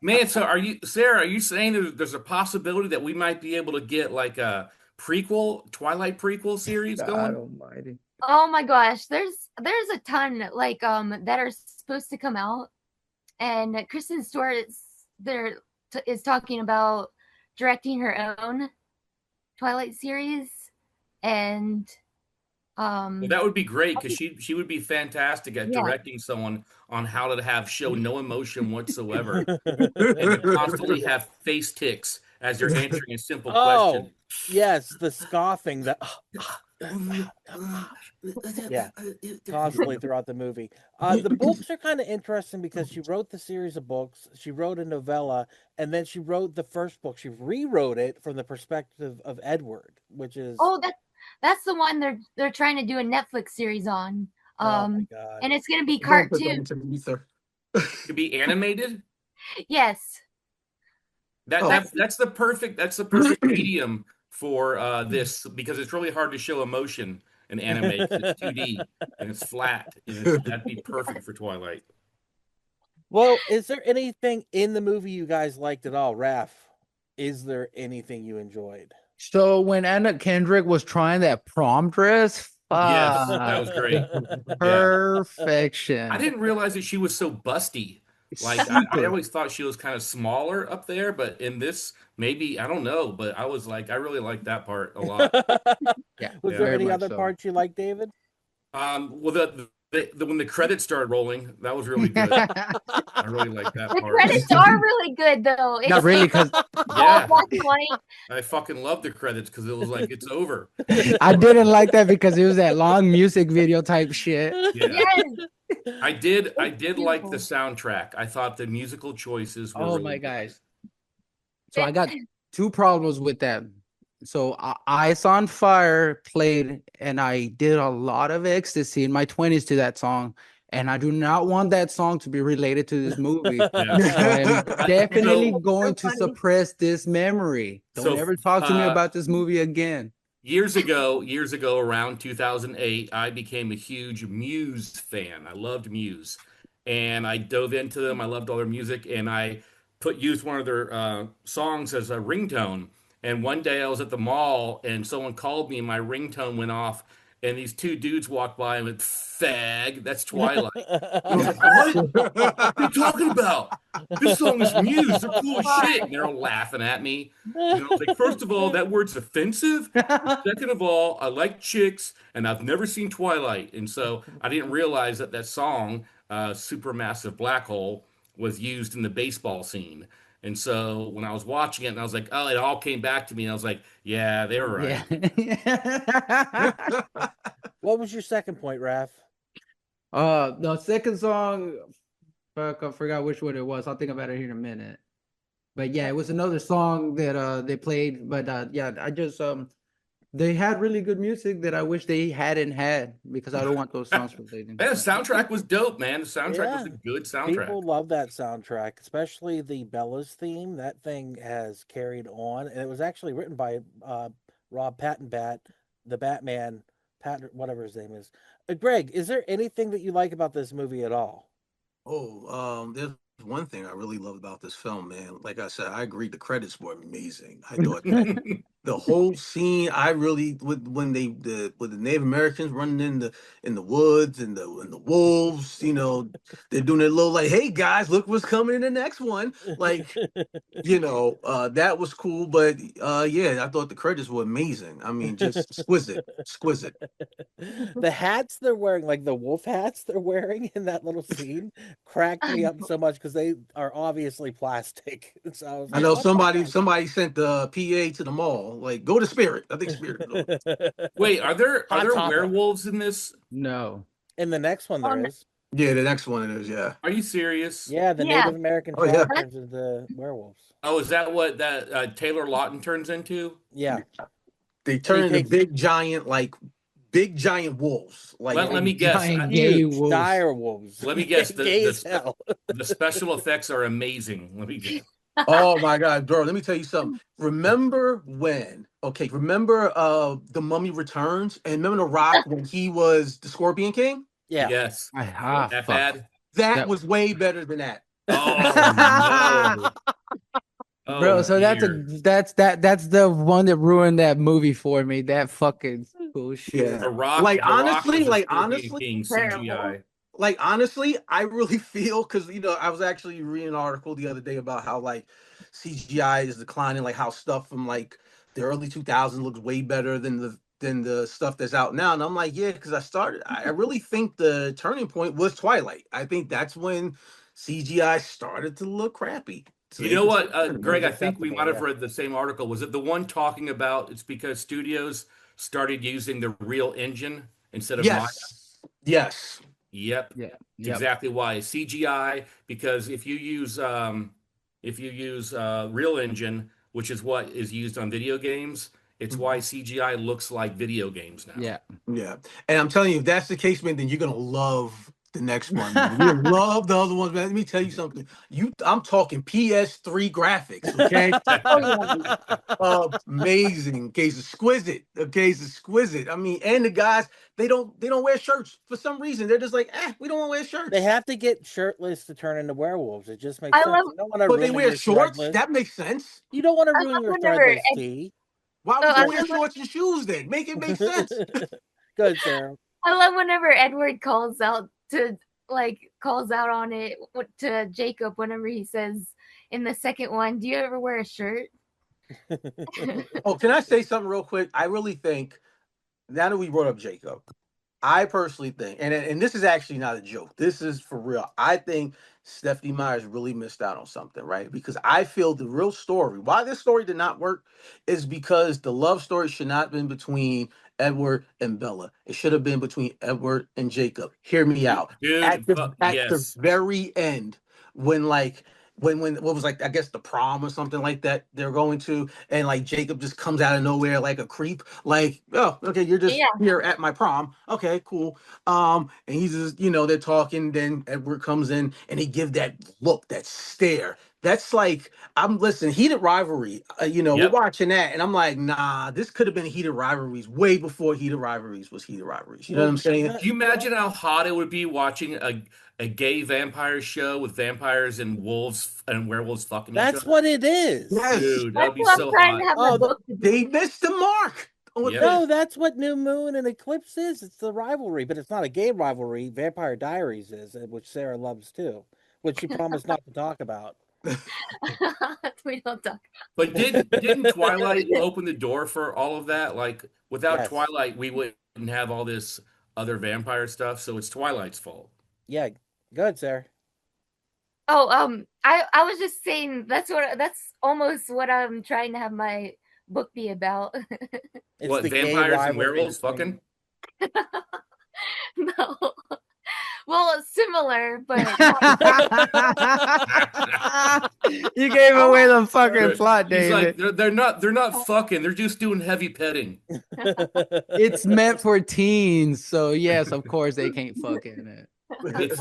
Speaker 7: Man, so Sarah, are you saying there's a possibility that we might be able to get like a Twilight prequel series going?
Speaker 5: Almighty.
Speaker 4: Oh my gosh, there's a ton like that are supposed to come out, and Kristen Stewart is talking about directing her own Twilight series, and
Speaker 7: well, that would be great because she would be fantastic at directing someone on how to show no emotion whatsoever and constantly have face ticks as you're answering a simple question.
Speaker 3: Yes, the scoffing that yeah, constantly throughout the movie. The books are kind of interesting because she wrote the series of books, she wrote a novella, and then she wrote the first book. She rewrote it from the perspective of Edward, which is
Speaker 4: that's the one they're trying to do a Netflix series on.
Speaker 3: Oh my God.
Speaker 4: And it's gonna be cartoon.
Speaker 7: To be animated?
Speaker 4: Yes.
Speaker 7: That's the perfect medium for this, because it's really hard to show emotion in anime. It's 2D and it's flat. That'd be perfect for Twilight.
Speaker 3: Well, is there anything in the movie you guys liked at all? Raph, is there anything you enjoyed?
Speaker 5: So when Anna Kendrick was trying that prom dress,
Speaker 7: Yes, that was great. Yeah.
Speaker 5: Perfection.
Speaker 7: I didn't realize that she was so busty. Like I
Speaker 5: Super.
Speaker 7: always thought she was kind of smaller up there, but in this, maybe I don't know. But I was like, I really liked that part a lot.
Speaker 5: Yeah.
Speaker 3: Was
Speaker 7: Yeah.
Speaker 3: there
Speaker 5: Very
Speaker 3: any
Speaker 5: much
Speaker 3: other
Speaker 5: so.
Speaker 3: parts you liked, David?
Speaker 7: Well, when the credits started rolling, that was really good. I really liked that
Speaker 4: The
Speaker 7: part.
Speaker 4: credits are really good though.
Speaker 5: Not really, because
Speaker 7: Yeah,
Speaker 4: black and white.
Speaker 7: I fucking loved the credits because it was like it's over.
Speaker 5: I didn't like that because it was that long music video type shit.
Speaker 7: Yeah,
Speaker 4: Yes.
Speaker 7: I did like the
Speaker 4: beautiful.
Speaker 7: soundtrack. I thought the musical choices were
Speaker 5: Oh
Speaker 7: really
Speaker 5: my
Speaker 7: good.
Speaker 5: guys. So I got two problems with that. So Ice on Fire played, and I did a lot of ecstasy in my 20s to that song. And I do not want that song to be related to this movie. So
Speaker 7: Yeah.
Speaker 5: I'm definitely
Speaker 7: So-
Speaker 5: going to suppress this memory. Don't
Speaker 7: So,
Speaker 5: ever talk to me about this movie again.
Speaker 7: Years ago, around 2008, I became a huge Muse fan. I loved Muse, and I dove into them. I loved all their music, and I used one of their songs as a ringtone. And one day I was at the mall, and someone called me, and my ringtone went off, and these two dudes walked by and went, "Fag, that's Twilight." I was like, "What? What are you talking about? This song is Muse. They're cool as shit." And they're all laughing at me. And I was like, first of all, that word's offensive. Second of all, I like chicks, and I've never seen Twilight. And so I didn't realize that that song, Supermassive Black Hole, was used in the baseball scene. And so when I was watching it, and I was like, oh, it all came back to me. And I was like, yeah, they were right.
Speaker 5: Yeah.
Speaker 3: What was your second point, Raph?
Speaker 5: The second song, fuck, I forgot which one it was. I'll think about it here in a minute. But yeah, it was another song that they played. But yeah, I just they had really good music that I wish they hadn't had because I don't want those songs played.
Speaker 7: Man, the soundtrack was dope, man. The soundtrack was a good soundtrack.
Speaker 3: People love that soundtrack, especially the Bella's theme. That thing has carried on, and it was actually written by Rob Pattinbat, the Batman, whatever his name is. Greg, is there anything that you like about this movie at all?
Speaker 6: Oh, there's one thing I really love about this film, man. Like I said, I agree. The credits were amazing. I thought that the whole scene, I really when the Native Americans running in the woods and the wolves, you know, they're doing their little like, hey guys, look what's coming in the next one. Like, you know, that was cool. But yeah, I thought the credits were amazing. I mean, just exquisite.
Speaker 3: The hats they're wearing, like the wolf hats they're wearing in that little scene, cracked me up so much because they are obviously plastic. So I was
Speaker 6: I
Speaker 3: like,
Speaker 6: know
Speaker 3: what the
Speaker 6: somebody sent the PA to the mall. Like, go to Spirit. I think Spirit.
Speaker 3: heck?
Speaker 7: Wait, are there
Speaker 3: Hot topic.
Speaker 7: werewolves in this?
Speaker 5: No.
Speaker 3: In the next one, there is.
Speaker 6: Yeah, the next one is, yeah.
Speaker 7: Are you serious?
Speaker 3: Yeah, the
Speaker 4: Yeah.
Speaker 3: Native American
Speaker 6: Oh, yeah.
Speaker 3: tribe turns into werewolves.
Speaker 7: Oh, is that what that Taylor Lawton turns into?
Speaker 3: Yeah.
Speaker 6: They turn
Speaker 3: They
Speaker 6: into big giant wolves. Like
Speaker 7: Let me guess.
Speaker 5: Giant gay
Speaker 3: Huge,
Speaker 5: wolves.
Speaker 3: dire wolves.
Speaker 7: Let me guess.
Speaker 3: Gay as hell.
Speaker 7: The special effects are amazing. Let me guess.
Speaker 6: oh my god, bro, let me tell you something. Remember The Mummy Returns, and remember The Rock when he was the Scorpion King?
Speaker 3: Yeah.
Speaker 7: Yes.
Speaker 5: That
Speaker 7: That bad?
Speaker 6: That was way better than that.
Speaker 7: Oh no. Oh,
Speaker 5: Bro, so
Speaker 7: dear.
Speaker 5: that's the one that ruined that movie for me. That fucking bullshit.
Speaker 6: Yeah.
Speaker 7: The Rock.
Speaker 6: Like,
Speaker 7: The Rock
Speaker 6: honestly,
Speaker 7: was the
Speaker 6: like,
Speaker 7: Scorpion
Speaker 6: honestly-
Speaker 7: King
Speaker 4: Terrible.
Speaker 7: CGI.
Speaker 6: Like, honestly, I really feel, because, you know, I was actually reading an article the other day about how, like, CGI is declining, like, how stuff from, like, the early 2000s looks way better than the stuff that's out now. And I'm like, yeah, because I really think the turning point was Twilight. I think that's when CGI started to look crappy. So
Speaker 7: You know what, Greg? I
Speaker 3: Acceptable,
Speaker 7: think we might have
Speaker 3: yeah.
Speaker 7: read the same article. Was it the one talking about it's because studios started using the real engine instead of Maya?
Speaker 6: Yes.
Speaker 7: Yep.
Speaker 5: Yeah.
Speaker 7: It's exactly why CGI, because if you use real engine, which is what is used on video games, it's why CGI looks like video games now.
Speaker 5: Yeah.
Speaker 6: Yeah. And I'm telling you, if that's the case, man, then you're gonna love the next one. Man. We love the other ones, man. Let me tell you something. I'm talking PS3 graphics, okay? Amazing. Okay, it's exquisite. Okay, it's exquisite. I mean, and the guys, they don't wear shirts for some reason. They're just like, we don't want to wear shirts.
Speaker 3: They have to get shirtless to turn into werewolves. It just makes
Speaker 4: I
Speaker 3: sense.
Speaker 4: love-
Speaker 3: You don't want to
Speaker 6: But they
Speaker 3: ruin
Speaker 6: wear
Speaker 3: your
Speaker 6: shorts.
Speaker 3: threadless.
Speaker 6: That makes sense.
Speaker 3: You don't want to
Speaker 4: I
Speaker 3: ruin
Speaker 4: love
Speaker 3: your
Speaker 4: whenever
Speaker 3: threadless
Speaker 4: Ed-
Speaker 3: tee.
Speaker 6: Why
Speaker 4: So
Speaker 6: would
Speaker 4: I
Speaker 6: you wear
Speaker 4: love-
Speaker 6: shorts and shoes then? Make it make sense.
Speaker 3: Good, Sarah.
Speaker 4: I love whenever Edward calls out on it to Jacob whenever he says in the second one, "Do you ever wear a shirt?"
Speaker 6: Oh, can I say something real quick? I really think now that we brought up Jacob, I personally think, and this is actually not a joke. This is for real. I think Stephanie Myers really missed out on something, right? Because I feel the real story, why this story did not work, is because the love story should not have been between Edward and Bella. It should have been between Edward and Jacob. Hear me out.
Speaker 7: Dude,
Speaker 6: At the
Speaker 7: yes.
Speaker 6: very end, when when what was like, I guess the prom or something like that they're going to, and like Jacob just comes out of nowhere like a creep, like, oh, okay, you're just here at my prom. Okay, cool. And he's just, they're talking, then Edward comes in and he give that look, that stare. That's like, I'm listening, heated rivalry. We're watching that, and I'm like, nah, this could have been heated rivalries way before heated rivalries was heated rivalries. You know what I'm saying?
Speaker 7: Do you imagine how hot it would be watching a gay vampire show with vampires and wolves and werewolves fucking each other?
Speaker 3: That's what it is.
Speaker 6: Yes.
Speaker 7: Dude, that'd be
Speaker 4: That's what
Speaker 7: so
Speaker 4: I'm trying
Speaker 7: hot.
Speaker 4: to have my book to be.
Speaker 6: They missed the mark.
Speaker 7: Yeah.
Speaker 3: No, that's what New Moon and Eclipse is. It's the rivalry, but it's not a gay rivalry. Vampire Diaries is, which Sarah loves too, which she promised not to talk about.
Speaker 4: We don't talk.
Speaker 7: But didn't Twilight open the door for all of that? Like without
Speaker 3: Yes.
Speaker 7: Twilight, we wouldn't have all this other vampire stuff. So it's Twilight's fault.
Speaker 3: Yeah, good, Sarah.
Speaker 4: Oh, I was just saying that's almost what I'm trying to have my book be about.
Speaker 3: It's
Speaker 7: What,
Speaker 3: the gay
Speaker 7: vampires and
Speaker 3: rivalry
Speaker 7: werewolves
Speaker 3: between-
Speaker 7: fucking?
Speaker 4: No. Well, similar, but
Speaker 5: You gave away the fucking
Speaker 7: They're-
Speaker 5: plot,
Speaker 7: He's
Speaker 5: David.
Speaker 7: like, they're not fucking. They're just doing heavy petting.
Speaker 5: It's meant for teens, so yes, of course they can't fuck in it.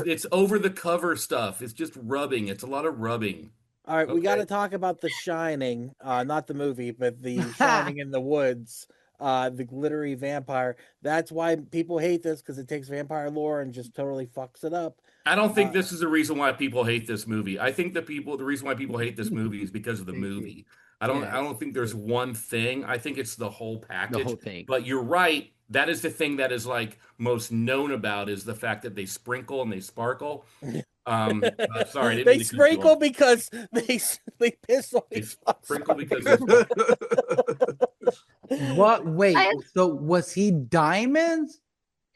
Speaker 7: It's over the cover stuff. It's just rubbing. It's a lot of rubbing.
Speaker 3: All right, we got to
Speaker 7: Okay.
Speaker 3: talk about The Shining, not the movie, but The Shining in the Woods, the glittery vampire. That's why people hate this, because it takes vampire lore and just totally fucks it up.
Speaker 7: I don't think this is the reason why people hate this movie. I think the reason why people hate this movie is because of the movie. I don't think there's one thing. I think it's the whole package.
Speaker 5: The whole thing.
Speaker 7: But you're right. That is the thing that is like most known about is the fact that they sprinkle and they sparkle. Sorry, I didn't
Speaker 3: They
Speaker 7: mean to cut you
Speaker 3: sprinkle
Speaker 7: off.
Speaker 3: because they piss on
Speaker 7: They
Speaker 3: each other.
Speaker 7: sprinkle because
Speaker 5: What? Wait,
Speaker 4: I-
Speaker 5: so was he diamonds?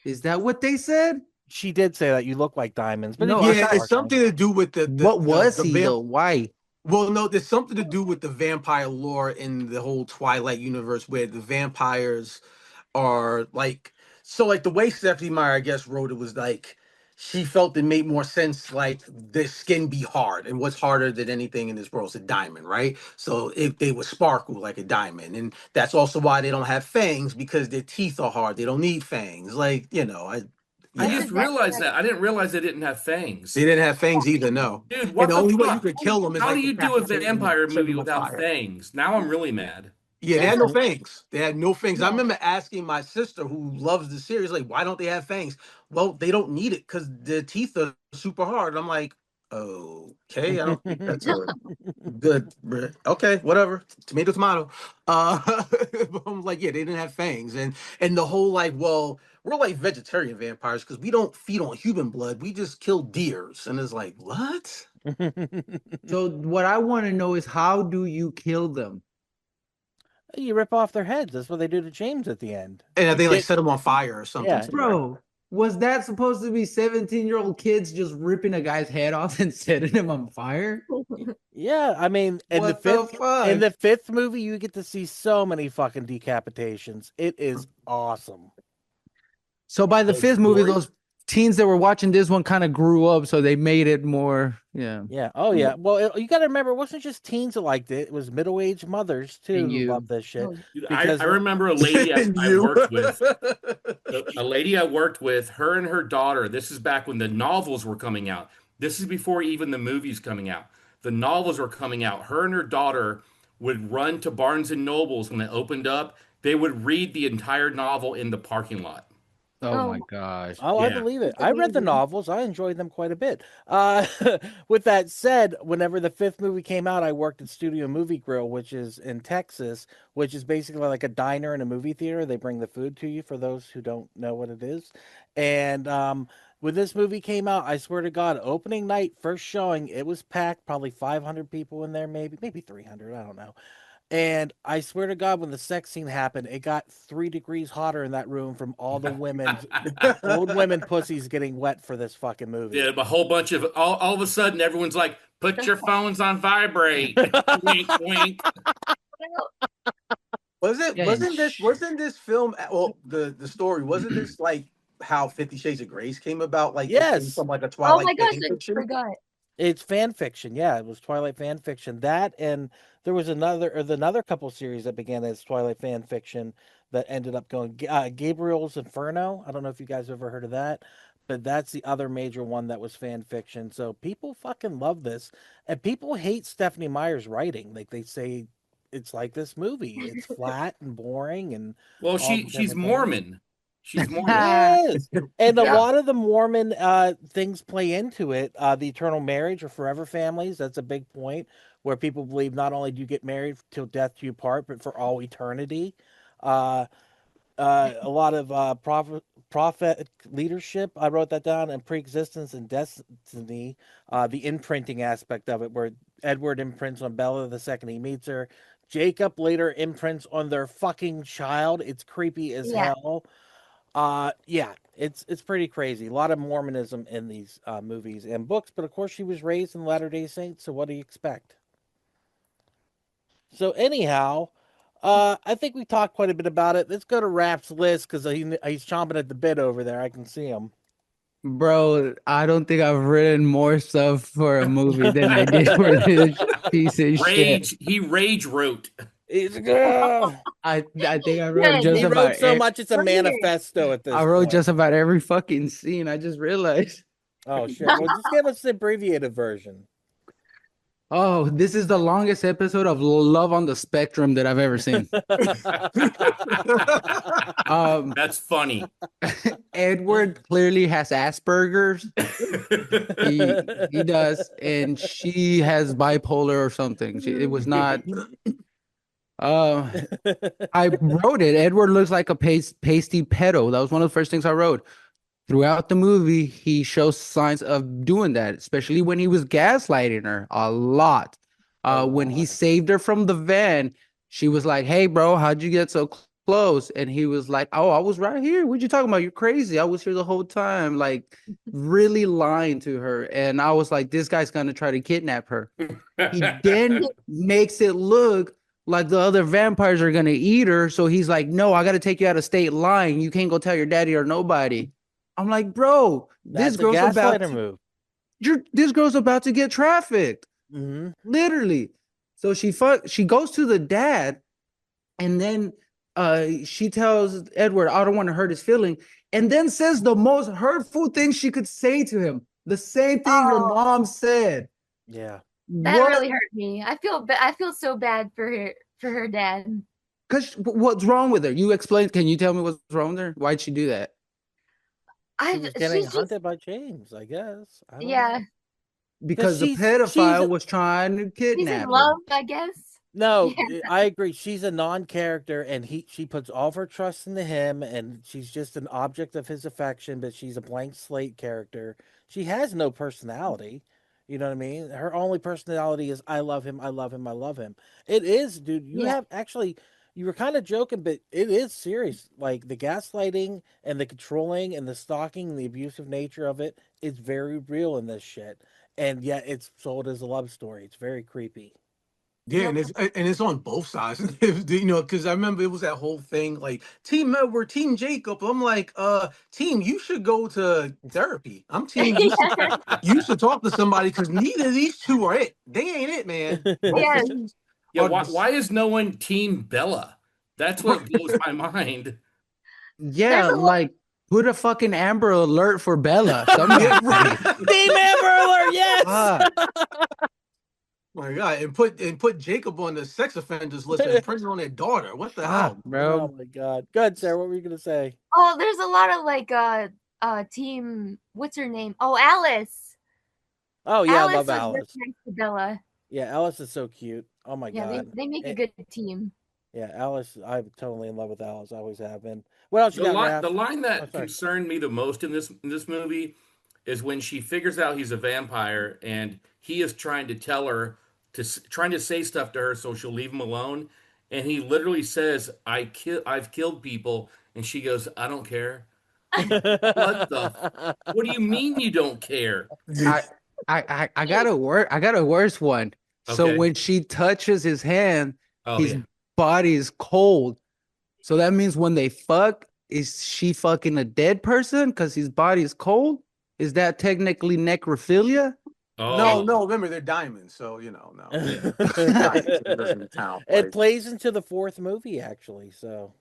Speaker 5: Is that what they said?
Speaker 3: She did say that you look like diamonds, but
Speaker 5: No,
Speaker 3: it
Speaker 6: Yeah, it's something to do with the
Speaker 5: What was
Speaker 6: the
Speaker 5: he
Speaker 6: vamp-
Speaker 5: though? Why?
Speaker 6: Well, no, there's something to do with the vampire lore in the whole Twilight universe, where the vampires are like, so like the way Stephanie Meyer, I guess, wrote it was like she felt it made more sense, like their skin be hard, and what's harder than anything in this world is a diamond, right? So if they would sparkle like a diamond, and that's also why they don't have fangs, because their teeth are hard. They don't need fangs, like
Speaker 7: I just realized that. I didn't realize they didn't have fangs.
Speaker 6: They didn't have fangs either, no.
Speaker 7: Dude, what
Speaker 6: And the
Speaker 7: the
Speaker 6: only way you
Speaker 7: fuck?
Speaker 6: could kill them is
Speaker 7: How
Speaker 6: like
Speaker 7: do you do a vampire
Speaker 6: set
Speaker 7: movie
Speaker 6: them on
Speaker 7: without
Speaker 6: fire.
Speaker 7: fangs? Now I'm really mad.
Speaker 6: Yeah, they had no fangs. They had no fangs. I remember asking my sister, who loves the series, like, why don't they have fangs? Well, they don't need it because their teeth are super hard. I'm like, okay, I don't think that's good. Okay, whatever. Tomato, tomato. But I'm like, yeah, they didn't have fangs, and the whole like, well, we're like vegetarian vampires because we don't feed on human blood. We just kill deers, and it's like, what?
Speaker 5: So what I want to know is how do you kill them?
Speaker 3: You rip off their heads. That's what they do to James at the end.
Speaker 6: And they like
Speaker 3: It-
Speaker 6: set them on fire or something.
Speaker 3: Yeah.
Speaker 5: Bro, was that supposed to be 17-year-old kids just ripping a guy's head off and setting him on fire?
Speaker 3: Yeah, I mean, in
Speaker 5: What
Speaker 3: the
Speaker 5: the
Speaker 3: fifth
Speaker 5: fuck?
Speaker 3: in the fifth movie, you get to see so many fucking decapitations. It is awesome.
Speaker 5: So by the
Speaker 6: Oh,
Speaker 5: fifth movie,
Speaker 6: gory?
Speaker 5: those teens that were watching this one kind of grew up, so they made it more. Yeah.
Speaker 3: Yeah. Oh yeah. Well, you got to remember, it wasn't just teens that liked it. It was middle-aged mothers too
Speaker 5: And
Speaker 3: who
Speaker 5: you.
Speaker 3: loved this shit.
Speaker 4: Oh,
Speaker 7: Dude,
Speaker 3: Because
Speaker 7: I remember a lady
Speaker 6: And
Speaker 7: I
Speaker 6: you.
Speaker 7: worked with. A lady I worked with, her and her daughter. This is back when the novels were coming out. This is before even the movies coming out. The novels were coming out. Her and her daughter would run to Barnes and Nobles when it opened up. They would read the entire novel in the parking lot.
Speaker 5: Oh my
Speaker 4: oh,
Speaker 5: gosh.
Speaker 3: Oh, I
Speaker 7: Yeah.
Speaker 3: believe it.
Speaker 4: that's
Speaker 3: I read the
Speaker 4: amazing.
Speaker 3: novels. I enjoyed them quite a bit. With that said, whenever the fifth movie came out, I worked at Studio Movie Grill, which is in Texas, which is basically like a diner and a movie theater. They bring the food to you for those who don't know what it is. And when this movie came out, I swear to God, opening night, first showing, it was packed, probably 500 people in there, maybe 300. I don't know. And I swear to God, when the sex scene happened, it got 3 degrees hotter in that room from all the women's old women pussies getting wet for this fucking movie.
Speaker 7: Yeah, a whole bunch of all of a sudden everyone's like, put your phones on vibrate. Wink, wink.
Speaker 5: Yeah,
Speaker 6: Wasn't this film, well, the story, wasn't this like how 50 Shades of Grace came about? Like it came
Speaker 3: Yes,
Speaker 6: from like a
Speaker 4: Oh my
Speaker 6: Twilight
Speaker 4: gosh,
Speaker 6: fan
Speaker 4: I
Speaker 6: fiction?
Speaker 4: forgot.
Speaker 3: it's fan fiction. Yeah, it was Twilight fan fiction. That, and there was another couple series that began as Twilight fan fiction that ended up going Gabriel's Inferno. I don't know if you guys ever heard of that, but that's the other major one that was fan fiction. So people fucking love this, and people hate Stephanie Meyer's writing. Like they say, it's like this movie. It's flat and boring and
Speaker 7: Well,
Speaker 3: all the
Speaker 7: she's
Speaker 3: different things.
Speaker 7: Mormon. She's Mormon.
Speaker 3: Yes. And a
Speaker 7: Yeah.
Speaker 3: lot of the Mormon things play into it. The eternal marriage or forever families, that's a big point where people believe not only do you get married till death do you part, but for all eternity. Uh, a lot of prophet leadership. I wrote that down, and pre-existence and destiny. The imprinting aspect of it, where Edward imprints on Bella the second he meets her. Jacob later imprints on their fucking child. It's creepy as
Speaker 4: Yeah.
Speaker 3: hell. Yeah, it's pretty crazy. A lot of Mormonism in these movies and books, but of course she was raised in Latter-day Saints, so what do you expect? So anyhow, I think we talked quite a bit about it. Let's go to Rap's list because he's chomping at the bit over there. I can see him.
Speaker 5: Bro, I don't think I've written more stuff for a movie than I did for this piece of shit.
Speaker 7: He rage wrote.
Speaker 3: He's a girl.
Speaker 5: I think I wrote
Speaker 4: Good.
Speaker 5: just
Speaker 3: He
Speaker 5: about
Speaker 3: wrote so much it's a
Speaker 4: We're here.
Speaker 3: manifesto at this
Speaker 5: I wrote
Speaker 3: point.
Speaker 5: just about every fucking scene. I just realized.
Speaker 3: Oh shit! Well, just give us the abbreviated version.
Speaker 5: Oh, this is the longest episode of Love on the Spectrum that I've ever seen.
Speaker 7: That's funny.
Speaker 5: Edward clearly has Asperger's. He does, and she has bipolar or something. It was not. I wrote it. Edward looks like a pasty pedo. That was one of the first things I wrote. Throughout the movie, he shows signs of doing that, especially when he was gaslighting her a lot. When he saved her from the van, she was like, "Hey, bro, how'd you get so close?" And he was like, "Oh, I was right here. What you talking about? You're crazy. I was here the whole time." Like, really lying to her. And I was like, this guy's gonna try to kidnap her. He then makes it look like the other vampires are gonna eat her. So he's like, "No, I gotta take you out of state line. You can't go tell your daddy or nobody." I'm like, bro,
Speaker 3: That's
Speaker 5: this girl's
Speaker 3: a
Speaker 5: about
Speaker 3: gaslighter move.
Speaker 5: this girl's about to get trafficked,
Speaker 3: Mm-hmm.
Speaker 5: literally. So she goes to the dad, and then she tells Edward, "I don't want to hurt his feeling," and then says the most hurtful thing she could say to him. The same thing her mom said.
Speaker 3: Yeah.
Speaker 4: That really hurt me. I feel so bad for her dad.
Speaker 5: Because what's wrong with her? You explain. Can you tell me what's wrong with her? Why'd she do that?
Speaker 3: She was getting hunted by James, I guess. I don't know.
Speaker 5: Because the pedophile was trying to kidnap
Speaker 4: She's in
Speaker 5: her.
Speaker 4: love, I guess.
Speaker 3: No, I agree. She's a non-character, and she puts all of her trust into him, and she's just an object of his affection. But she's a blank slate character. She has no personality. You know what I mean? Her only personality is "I love him, I love him, I love him." It is, dude. You have actually. You were kind of joking, but it is serious. Like the gaslighting and the controlling and the stalking and the abusive nature of it is very real in this shit. And yet it's sold as a love story. It's very creepy.
Speaker 6: Yeah, and it's on both sides. You know, because I remember it was that whole thing like Team Edward, Team Jacob. I'm like, team, you should go to therapy. I'm team. You should talk to somebody because neither of these two are it. They ain't it, man. Both
Speaker 4: Yes.
Speaker 6: of these
Speaker 7: Yeah,
Speaker 6: are
Speaker 7: why is no one Team Bella? That's what blows my mind.
Speaker 5: Yeah,
Speaker 4: There's a lot.
Speaker 5: like put a fucking Amber Alert for Bella. Somebody.
Speaker 3: Team Amber Alert, yes.
Speaker 5: Fuck.
Speaker 6: My God, and put Jacob on the sex offenders list and print it on their daughter. What the
Speaker 5: Fuck,
Speaker 6: hell?
Speaker 3: Oh
Speaker 5: bro.
Speaker 3: my God. Good, Sarah. What were you gonna say?
Speaker 4: Oh, there's a lot of like team. What's her name? Oh, Alice.
Speaker 3: Oh yeah,
Speaker 4: Alice
Speaker 3: I love
Speaker 4: was
Speaker 3: Alice.
Speaker 4: next to Bella.
Speaker 3: Yeah, Alice is so cute. Oh my
Speaker 4: Yeah,
Speaker 3: God.
Speaker 4: they make a
Speaker 3: Eh,
Speaker 4: good team.
Speaker 3: Yeah, Alice. I'm totally in love with Alice. I always have been. What else you got, Raph?
Speaker 7: The line
Speaker 3: Oh,
Speaker 7: that
Speaker 3: sorry.
Speaker 7: concerned me the most in this movie is when she figures out he's a vampire and he is trying to tell her trying to say stuff to her so she'll leave him alone, and he literally says, I've killed people," and she goes, "I don't care." What do you mean you don't care?
Speaker 5: I got a worse one. So
Speaker 7: Okay.
Speaker 5: when she touches his hand,
Speaker 7: Oh
Speaker 5: his
Speaker 7: yeah.
Speaker 5: body is cold. So that means when they fuck, is she fucking a dead person because his body is cold? Is that technically necrophilia?
Speaker 7: Oh
Speaker 6: No, remember they're diamonds, so you know, no. It doesn't count.
Speaker 3: It plays into the fourth movie, actually. So,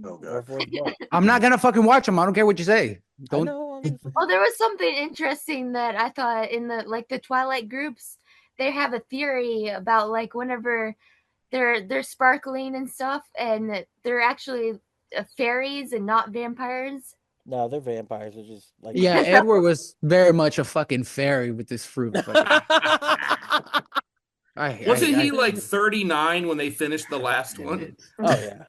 Speaker 6: Oh,
Speaker 3: or
Speaker 6: God.
Speaker 3: fourth book.
Speaker 5: I'm not gonna fucking watch them. I don't care what you say.
Speaker 3: I
Speaker 5: Don't.
Speaker 3: know. I'm just-
Speaker 4: Oh, there was something interesting that I thought in the Twilight groups. They have a theory about like whenever they're sparkling and stuff, and that they're actually fairies and not vampires.
Speaker 3: No, they're vampires. They're just like
Speaker 5: Yeah, Edward was very much a fucking fairy with this fruit.
Speaker 7: Wasn't he like 39 when they finished the last one?
Speaker 3: Oh yeah.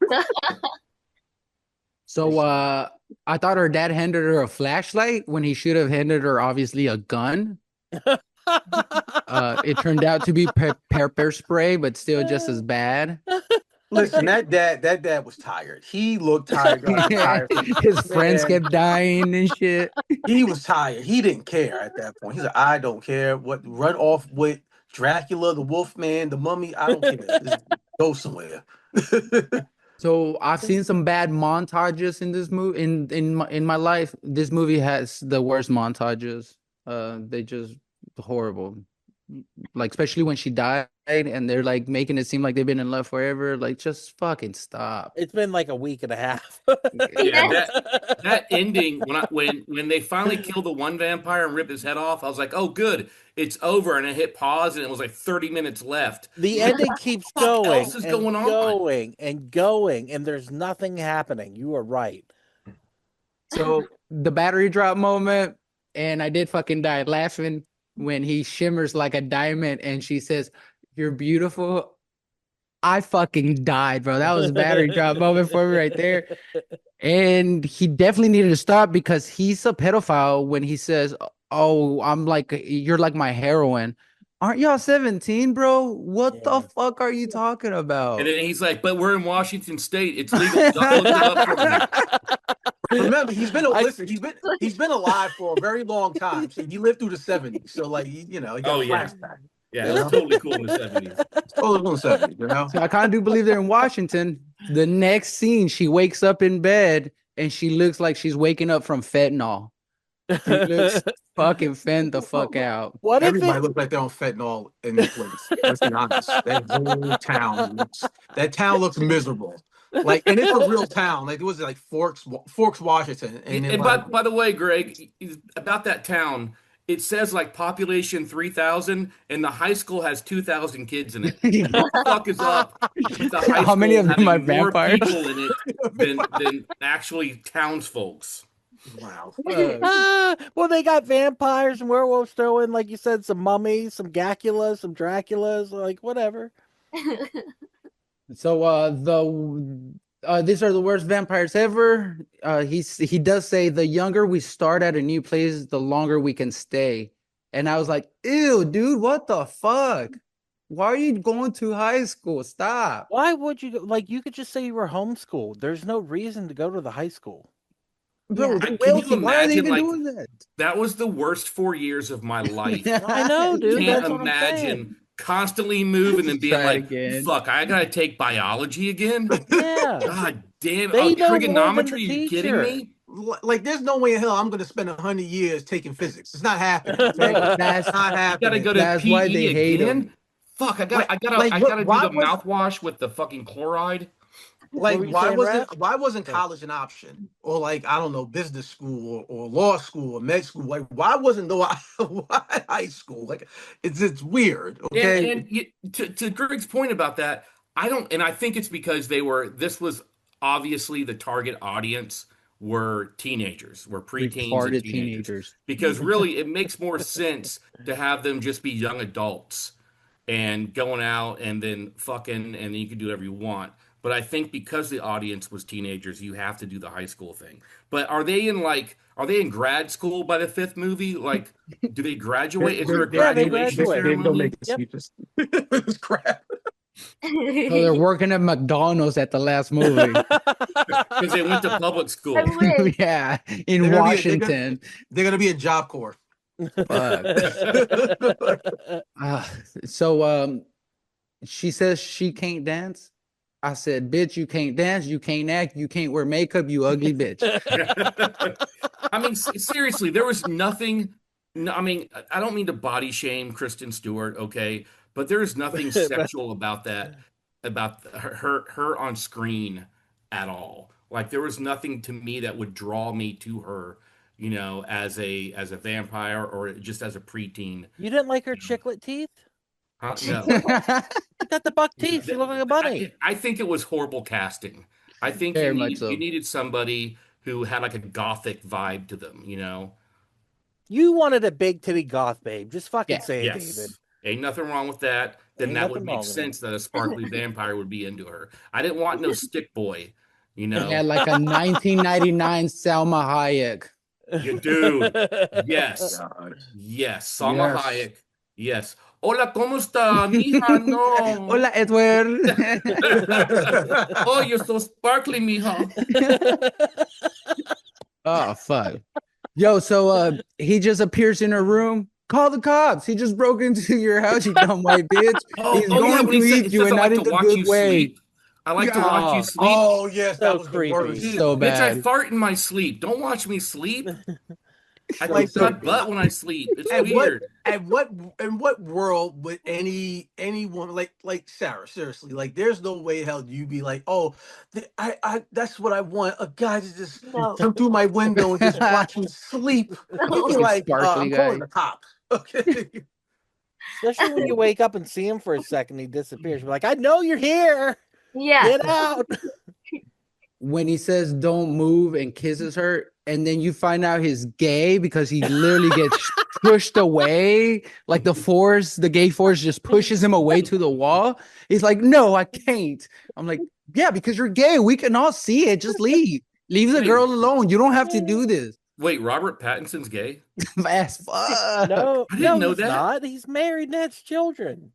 Speaker 5: So I thought her dad handed her a flashlight when he should have handed her obviously a gun. It turned out to be pepper spray, but still just as bad.
Speaker 6: Listen, that dad was tired. He looked tired.
Speaker 5: His friends kept dying and shit.
Speaker 6: He was tired. He didn't care at that point. He's like, I don't care. What, run off with Dracula, the Wolfman, the Mummy. I don't care. Just go somewhere.
Speaker 5: So I've seen some bad montages in this movie. In my life, this movie has the worst montages. They just horrible. Like especially when she died and they're like making it seem like they've been in love forever. Like just fucking stop.
Speaker 3: It's been like a week and a half.
Speaker 7: Yeah, that ending when they finally kill the one vampire and rip his head off, I was like, oh good, it's over. And I hit pause and it was like 30 minutes left.
Speaker 3: The ending keeps going
Speaker 7: else is
Speaker 3: and
Speaker 7: going on?
Speaker 3: going and going, and there's nothing happening. You are right.
Speaker 5: So the battery drop moment, and I did fucking die laughing when he shimmers like a diamond and she says, "You're beautiful." I fucking died, bro. That was a battery drop moment for me right there. And he definitely needed to stop because he's a pedophile when he says, "Oh, you're like my heroine." Aren't y'all 17, bro? What the fuck are you talking about?
Speaker 7: And then he's like, but we're in Washington State. It's legal. Don't look it up for me.
Speaker 6: Remember, he's been alive for a very long time. So he lived through the 70s. So like he got
Speaker 7: Oh, yeah.
Speaker 6: flashback.
Speaker 7: Yeah, it was totally cool in the 70s.
Speaker 6: Totally cool in the 70s, you know?
Speaker 5: So I kind of do believe they're in Washington. The next scene, she wakes up in bed and she looks like she's waking up from fentanyl. She looks fucking fend the fuck out.
Speaker 3: What if
Speaker 6: Everybody looks like they're on fentanyl in this place. Let's be honest. That town looks miserable. Like, and it's a real town. Like it was like Forks, Washington.
Speaker 7: And by the way, Greg, about that town, it says like population 3,000, and the high school has 2,000 kids in it. What the fuck is up with the high
Speaker 5: How many
Speaker 7: school
Speaker 5: of them are
Speaker 7: having more
Speaker 5: vampires?
Speaker 7: people in it than actually townsfolks?
Speaker 6: Wow.
Speaker 3: well, they got vampires and werewolves throwing, like you said, some mummies, some Gaculas, some Draculas, like whatever.
Speaker 5: So these are the worst vampires ever. He does say the younger we start at a new place, the longer we can stay. And I was like, ew, dude, what the fuck? Why are you going to high school? Stop.
Speaker 3: Why would you like? You could just say you were homeschooled. There's no reason to go to the high school.
Speaker 5: Bro,
Speaker 7: Can
Speaker 5: why
Speaker 7: you
Speaker 5: are they
Speaker 7: imagine,
Speaker 5: even
Speaker 7: like,
Speaker 5: doing that?
Speaker 7: That was the worst 4 years of my life.
Speaker 3: I know, dude.
Speaker 7: Can't
Speaker 3: That's what I'm saying.
Speaker 7: imagine constantly move and then being
Speaker 5: Try it
Speaker 7: like,
Speaker 5: again.
Speaker 7: fuck, I gotta take biology again.
Speaker 3: Yeah.
Speaker 7: God damn.
Speaker 3: They
Speaker 7: Oh,
Speaker 3: know more than
Speaker 7: trigonometry?
Speaker 3: the
Speaker 7: Are you kidding
Speaker 3: teacher.
Speaker 7: me?
Speaker 6: Like, there's no way in hell I'm going to spend 100 years taking physics. It's not happening. Okay?
Speaker 5: That's
Speaker 6: It's not
Speaker 7: You gotta
Speaker 6: happening.
Speaker 7: go to
Speaker 5: That's why they
Speaker 7: PE
Speaker 5: hate
Speaker 7: again?
Speaker 5: him.
Speaker 7: Fuck, I
Speaker 6: Like-
Speaker 7: gotta
Speaker 6: why
Speaker 7: do the
Speaker 6: was-
Speaker 7: mouthwash with the fucking chloride.
Speaker 6: Like,
Speaker 3: were you
Speaker 6: why
Speaker 3: saying,
Speaker 6: wasn't
Speaker 3: Raph?
Speaker 6: why wasn't college an option, or like, I don't know, business school or law school or med school? Like, why wasn't why high school? Like, it's weird. Okay,
Speaker 7: And to Greg's point about that, I think it's because this was obviously the target audience were teenagers, were preteens and
Speaker 5: Retarded
Speaker 7: teenagers.
Speaker 5: teenagers.
Speaker 7: Because really, it makes more sense to have them just be young adults and going out and then fucking, and then you can do whatever you want. But I think because the audience was teenagers, you have to do the high school thing. But are they in grad school by the fifth movie? Like, do they graduate? Is there a
Speaker 3: Yeah, they
Speaker 7: graduation
Speaker 3: graduate.
Speaker 6: they don't
Speaker 7: ceremony?
Speaker 6: make
Speaker 3: Yep.
Speaker 6: excuses. It's crap.
Speaker 5: So they're working at McDonald's at the last movie.
Speaker 7: Because they went to public school.
Speaker 4: I wish.
Speaker 5: Yeah,
Speaker 6: They're
Speaker 5: in
Speaker 6: gonna be-
Speaker 5: Washington.
Speaker 6: They're gonna be in Job Corps.
Speaker 5: Fuck. So she says she can't dance. I said, bitch, you can't dance, you can't act, you can't wear makeup, you ugly bitch.
Speaker 7: I mean, seriously, there was nothing. No, I mean, I don't mean to body shame Kristen Stewart, okay, but there is nothing sexual about that, about her on screen at all. Like, there was nothing to me that would draw me to her, as a vampire or just as a preteen.
Speaker 3: You didn't like her chiclet teeth?
Speaker 7: Huh? No.
Speaker 3: You got the buck teeth. You look like a bunny.
Speaker 7: I think it was horrible casting. I think
Speaker 5: Very much so.
Speaker 7: you needed somebody who had like a gothic vibe to them,
Speaker 3: You wanted a big titty goth babe. Just fucking
Speaker 5: Yeah.
Speaker 3: say it,
Speaker 7: Yes.
Speaker 3: David.
Speaker 7: Ain't nothing wrong with that. Then
Speaker 3: Ain't
Speaker 7: that
Speaker 3: nothing
Speaker 7: would make
Speaker 3: wrong with
Speaker 7: sense that a sparkly vampire would be into her. I didn't want no stick boy,
Speaker 5: Yeah, like a 1999 Salma Hayek.
Speaker 7: You dude. Yes.
Speaker 6: God.
Speaker 7: Yes. Salma
Speaker 6: Yes.
Speaker 7: Hayek. Yes. Hola, ¿cómo está, mija? No.
Speaker 5: Hola, Edward.
Speaker 7: Oh, you're so sparkly, mija.
Speaker 5: Oh, fuck. Yo, so he just appears in her room. Call the cops. He just broke into your house, you dumb white bitch. He's going
Speaker 7: when he
Speaker 5: to
Speaker 7: said-
Speaker 5: eat you,
Speaker 7: says,
Speaker 5: and
Speaker 7: "I
Speaker 5: not
Speaker 7: like
Speaker 5: in
Speaker 7: to
Speaker 5: the
Speaker 7: watch
Speaker 5: good
Speaker 7: you
Speaker 5: way.
Speaker 7: sleep." I like to watch you sleep.
Speaker 6: Oh yes,
Speaker 3: So
Speaker 6: that was
Speaker 3: creepy.
Speaker 6: the worst.
Speaker 5: So
Speaker 7: Bitch, I
Speaker 5: bad.
Speaker 7: fart in my sleep. Don't watch me sleep. I
Speaker 6: Like,
Speaker 7: like my butt when I sleep. It's
Speaker 6: At
Speaker 7: weird.
Speaker 6: in what world would anyone like Sarah, seriously, like, there's no way hell you be like, oh, I that's what I want, a guy to just
Speaker 4: No.
Speaker 6: come through my window and just watch me sleep. You'd be like,
Speaker 5: Sparkly
Speaker 6: I'm
Speaker 5: guy.
Speaker 6: calling the cops. Okay.
Speaker 3: Especially when you wake up and see him for a second, he disappears. You're like, I know you're here.
Speaker 4: Yeah.
Speaker 3: Get out.
Speaker 5: When he says don't move and kisses her, and then you find out he's gay because he literally gets pushed away, like the gay force just pushes him away to the wall. He's like, no, I can't. I'm like, yeah, because you're gay. We can all see it. Just leave. Leave the girl alone. You don't have to do this.
Speaker 7: Wait, Robert Pattinson's gay?
Speaker 5: As fuck.
Speaker 3: No,
Speaker 7: I didn't know
Speaker 3: he's
Speaker 7: that.
Speaker 3: not. He's married and has children.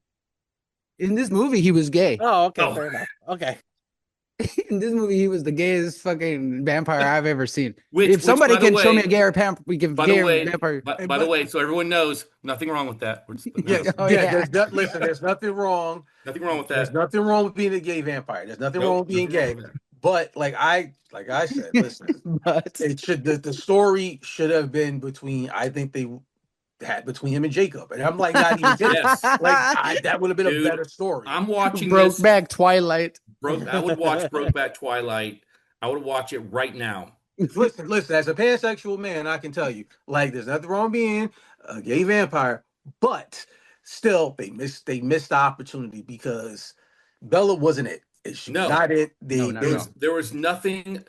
Speaker 5: In this movie, he was gay.
Speaker 3: Oh, okay,
Speaker 7: Oh.
Speaker 3: fair enough. Okay.
Speaker 5: In this movie, he was the gayest fucking vampire I've ever seen.
Speaker 7: Which,
Speaker 5: If somebody
Speaker 7: by the
Speaker 5: can show me
Speaker 7: way-
Speaker 5: a gay or we can
Speaker 7: By
Speaker 5: gay
Speaker 7: the
Speaker 5: or
Speaker 7: way,
Speaker 5: vampire.
Speaker 7: by the way, so everyone knows, nothing wrong with that. We're just putting that
Speaker 6: Yes,
Speaker 7: out.
Speaker 5: Oh,
Speaker 6: yeah,
Speaker 5: yeah.
Speaker 6: listen, there's nothing wrong.
Speaker 7: Nothing wrong with
Speaker 6: There's
Speaker 7: that.
Speaker 6: nothing wrong with being a gay vampire. There's nothing
Speaker 7: Nope,
Speaker 6: wrong with being
Speaker 7: nothing wrong
Speaker 6: gay.
Speaker 7: with that.
Speaker 6: But like I said, listen,
Speaker 5: But
Speaker 6: it should the story should have been between, I think they had between him and Jacob. And I'm like, not even kidding.
Speaker 7: Yes.
Speaker 6: Like, that would have been
Speaker 7: Dude,
Speaker 6: a better story.
Speaker 7: I'm watching this.
Speaker 5: Brokeback Twilight.
Speaker 7: I would watch Brokeback Twilight. I would watch it right now.
Speaker 6: Listen, as a pansexual man, I can tell you, like, there's nothing wrong being a gay vampire, but still they missed the opportunity because Bella wasn't it. She
Speaker 7: No.
Speaker 6: was not it.
Speaker 5: No, not at all.
Speaker 7: There was nothing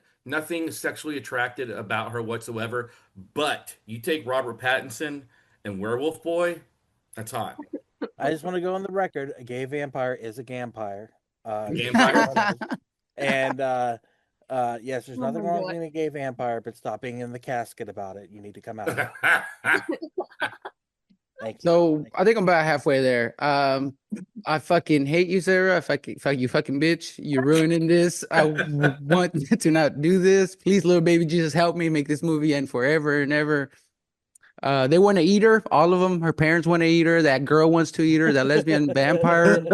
Speaker 7: sexually attracted about her whatsoever. But you take Robert Pattinson and Werewolf Boy, that's hot.
Speaker 3: I just want to go on the record. A gay vampire is a gampire.
Speaker 7: Vampire?
Speaker 3: And yes, there's
Speaker 4: Oh
Speaker 3: nothing
Speaker 4: my
Speaker 3: wrong
Speaker 4: God.
Speaker 3: with being a gay vampire, but stop being in the casket about it. You need to come out. Thank you.
Speaker 5: So I think I'm about halfway there. I fucking hate you, Sarah. Fuck you, fucking bitch. You're ruining this. I want to not do this. Please, little baby Jesus, help me make this movie end forever and ever. They want to eat her. All of them. Her parents want to eat her. That girl wants to eat her. That lesbian vampire.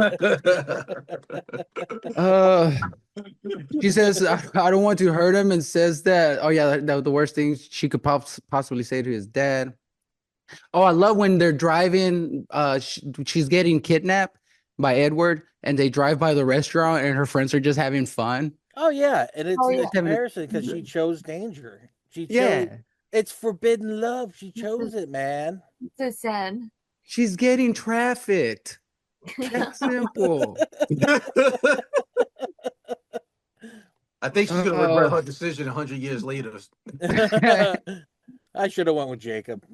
Speaker 5: She says, I don't want to hurt him, and says that, oh yeah, the worst thing she could possibly say to his dad. Oh, I love when they're driving. She's getting kidnapped by Edward, and they drive by the restaurant, and her friends are just having fun.
Speaker 3: Oh yeah, and it's
Speaker 4: Oh,
Speaker 3: a
Speaker 4: yeah.
Speaker 3: comparison because she chose danger. She chose.
Speaker 5: Yeah,
Speaker 3: It's forbidden love. She chose it, man.
Speaker 4: So sad.
Speaker 5: she's getting trafficked. That's simple.
Speaker 6: I think she's gonna regret her decision 100 years later.
Speaker 3: I should have went with Jacob.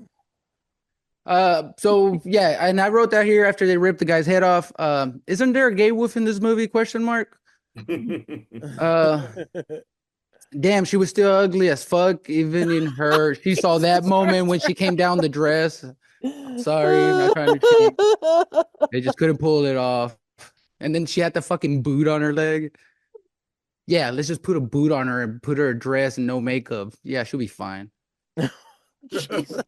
Speaker 5: So yeah, and I wrote that here after they ripped the guy's head off. Isn't there a gay wolf in this movie? Question mark. Damn, she was still ugly as fuck. Even in her, she saw that moment when she came down the dress. Sorry, I'm not trying to cheat. They just couldn't pull it off. And then she had the fucking boot on her leg. Yeah, let's just put a boot on her and put her a dress and no makeup. Yeah, she'll be fine.
Speaker 3: Jesus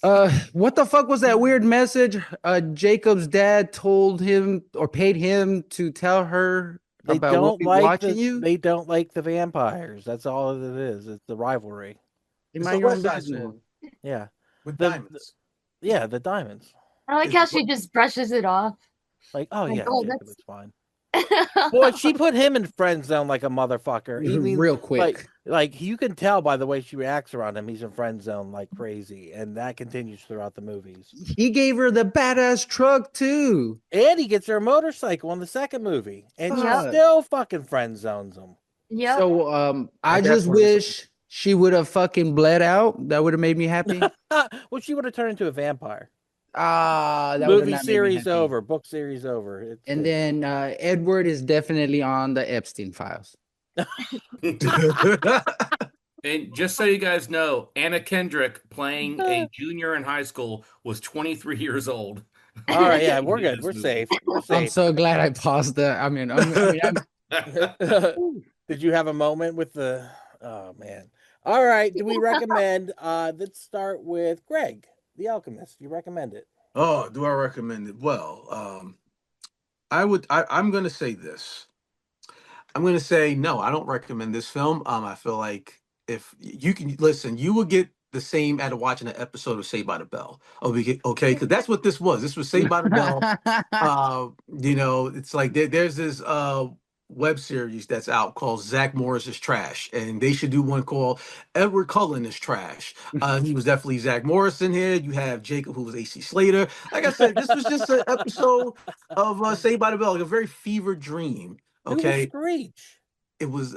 Speaker 3: Christ.
Speaker 5: What the fuck was that weird message? Jacob's dad told him or paid him to tell her
Speaker 3: They
Speaker 5: about
Speaker 3: don't like
Speaker 5: watching you.
Speaker 3: They don't like the vampires. That's all it is. It's the rivalry.
Speaker 5: You
Speaker 6: It's
Speaker 5: mind
Speaker 6: a
Speaker 5: your
Speaker 6: West
Speaker 5: own
Speaker 6: Side
Speaker 5: business.
Speaker 6: Story
Speaker 3: Yeah.
Speaker 6: with
Speaker 3: The-
Speaker 6: diamonds.
Speaker 3: Yeah, the diamonds.
Speaker 4: I like how she just brushes it off.
Speaker 3: Like, oh
Speaker 4: Like,
Speaker 3: yeah,
Speaker 4: oh,
Speaker 3: Jacob,
Speaker 4: that's-
Speaker 3: it's fine. Boy, she put him in friend zone like a motherfucker. Even
Speaker 5: Real quick.
Speaker 3: like you can tell by the way she reacts around him. He's in friend zone like crazy, and that continues throughout the movies.
Speaker 5: He gave her the badass truck too.
Speaker 3: And he gets her a motorcycle in the second movie, and she
Speaker 5: Fuck.
Speaker 3: still fucking friend zones him.
Speaker 4: Yep.
Speaker 5: So I
Speaker 6: At that
Speaker 5: just
Speaker 6: point,
Speaker 5: wish she would have fucking bled out. That would have made me happy.
Speaker 3: Well, she would have turned into a vampire.
Speaker 5: That would've
Speaker 3: Movie
Speaker 5: not made me
Speaker 3: series
Speaker 5: happy.
Speaker 3: over, book series over. It's
Speaker 5: And
Speaker 3: good.
Speaker 5: then Edward is definitely on the Epstein files.
Speaker 7: And just so you guys know, Anna Kendrick playing a junior in high school was 23 years old.
Speaker 3: All right, yeah, we're
Speaker 7: Yeah,
Speaker 3: good.
Speaker 7: this
Speaker 3: We're
Speaker 7: movie.
Speaker 3: safe. We're
Speaker 5: I'm
Speaker 3: safe.
Speaker 5: so glad I paused that. I mean,
Speaker 3: Did you have a moment with the? Oh man! All right. Do we recommend? Let's start with Greg, The Alchemist. You recommend it?
Speaker 6: Oh, do I recommend it? Well, I'm gonna say this. I'm gonna say no, I don't recommend this film. I feel like if you can listen, you will get the same out of watching an episode of Saved by the Bell. Okay, because that's what this was. This was Saved by the Bell. It's like there's this web series that's out called Zach Morris is Trash, and they should do one called Edward Cullen is Trash. He was definitely Zach Morris in here. You have Jacob, who was AC Slater. Like I said, this was just an episode of Saved by the Bell, like a very fever dream.
Speaker 3: Who was
Speaker 6: Okay,
Speaker 3: Screech?
Speaker 6: it was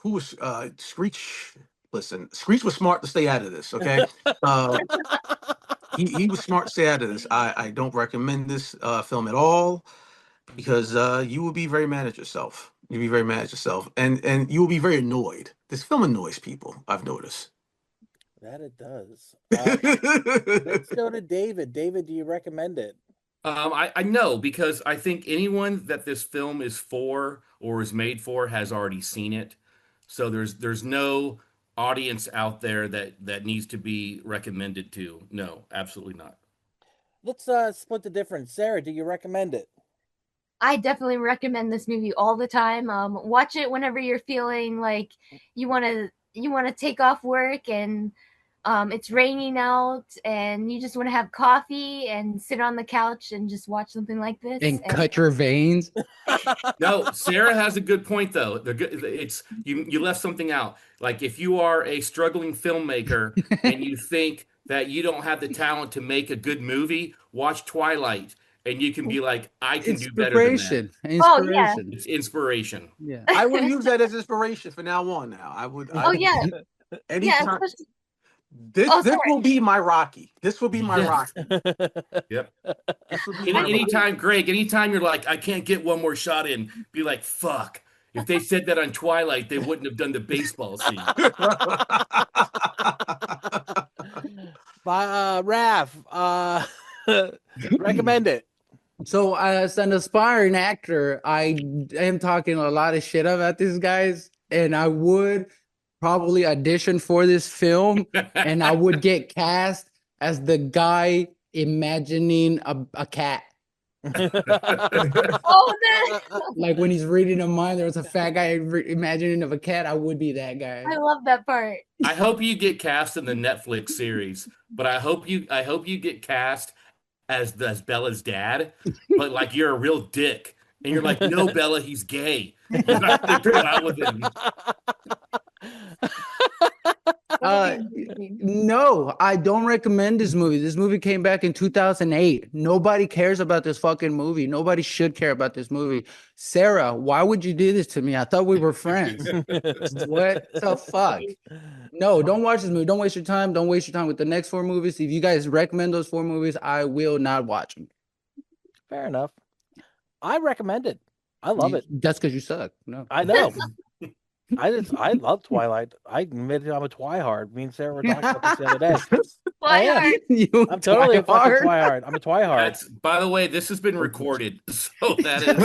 Speaker 6: who was Screech. Listen, Screech was smart to stay out of this. Okay, he was smart to stay out of this. I don't recommend this film at all because you will be very mad at yourself. You'll be very mad at yourself, and you will be very annoyed. This film annoys people. I've noticed.
Speaker 3: That it does. Let's go to David. David, do you recommend it?
Speaker 7: I know because I think anyone that this film is for or is made for has already seen it. So there's no audience out there that needs to be recommended to. No, absolutely not.
Speaker 3: Let's split the difference. Sarah, do you recommend it?
Speaker 4: I definitely recommend this movie all the time. Watch it whenever you're feeling like you want to take off work and it's raining out and you just want to have coffee and sit on the couch and just watch something like this.
Speaker 5: and cut your veins.
Speaker 7: No, Sarah has a good point though. It's you left something out. Like if you are a struggling filmmaker and you think that you don't have the talent to make a good movie, watch Twilight and you can be like, I can do better than that.
Speaker 5: Inspiration.
Speaker 4: Oh, yeah.
Speaker 5: Inspiration.
Speaker 7: It's inspiration.
Speaker 5: Yeah.
Speaker 6: I would use that as inspiration for now on. Now I would.
Speaker 4: Oh yeah, yeah.
Speaker 6: Anytime.
Speaker 4: Especially,
Speaker 6: This
Speaker 4: Oh,
Speaker 6: this
Speaker 4: sorry.
Speaker 6: will be my Rocky. This will be my Rocky.
Speaker 7: Yep.
Speaker 6: This will be my Rocky.
Speaker 7: Anytime, Greg, anytime you're like, I can't get one more shot in, be like, fuck. If they said that on Twilight, they wouldn't have done the baseball scene.
Speaker 3: By Raph, recommend it.
Speaker 5: So as an aspiring actor, I am talking a lot of shit about these guys, and I would probably audition for this film, and I would get cast as the guy imagining a cat. Like when he's reading a mind, there was a fat guy imagining of a cat. I would be that guy.
Speaker 4: I love that part.
Speaker 7: I hope you get cast in the Netflix series, but I hope you get cast as Bella's dad, but like you're a real dick, and you're like, no, Bella, he's gay. You're not gonna go out with him.
Speaker 5: No, I don't recommend this movie. This movie came back in 2008. Nobody cares about this fucking movie. Nobody should care about this movie. Sarah, why would you do this to me? I thought we were friends. What the fuck? No, don't watch this movie. Don't waste your time. Don't waste your time with the next 4 movies. If you guys recommend those 4 movies, I will not watch them.
Speaker 3: Fair enough. I recommend it. I love it.
Speaker 5: That's because you suck. No,
Speaker 3: I know. I love Twilight. I admitted I'm a Twihard. Me and Sarah were talking about this the other day. I am. I'm totally a fucking Twihard. I'm a Twihard.
Speaker 7: By the way, this has been recorded, so that is.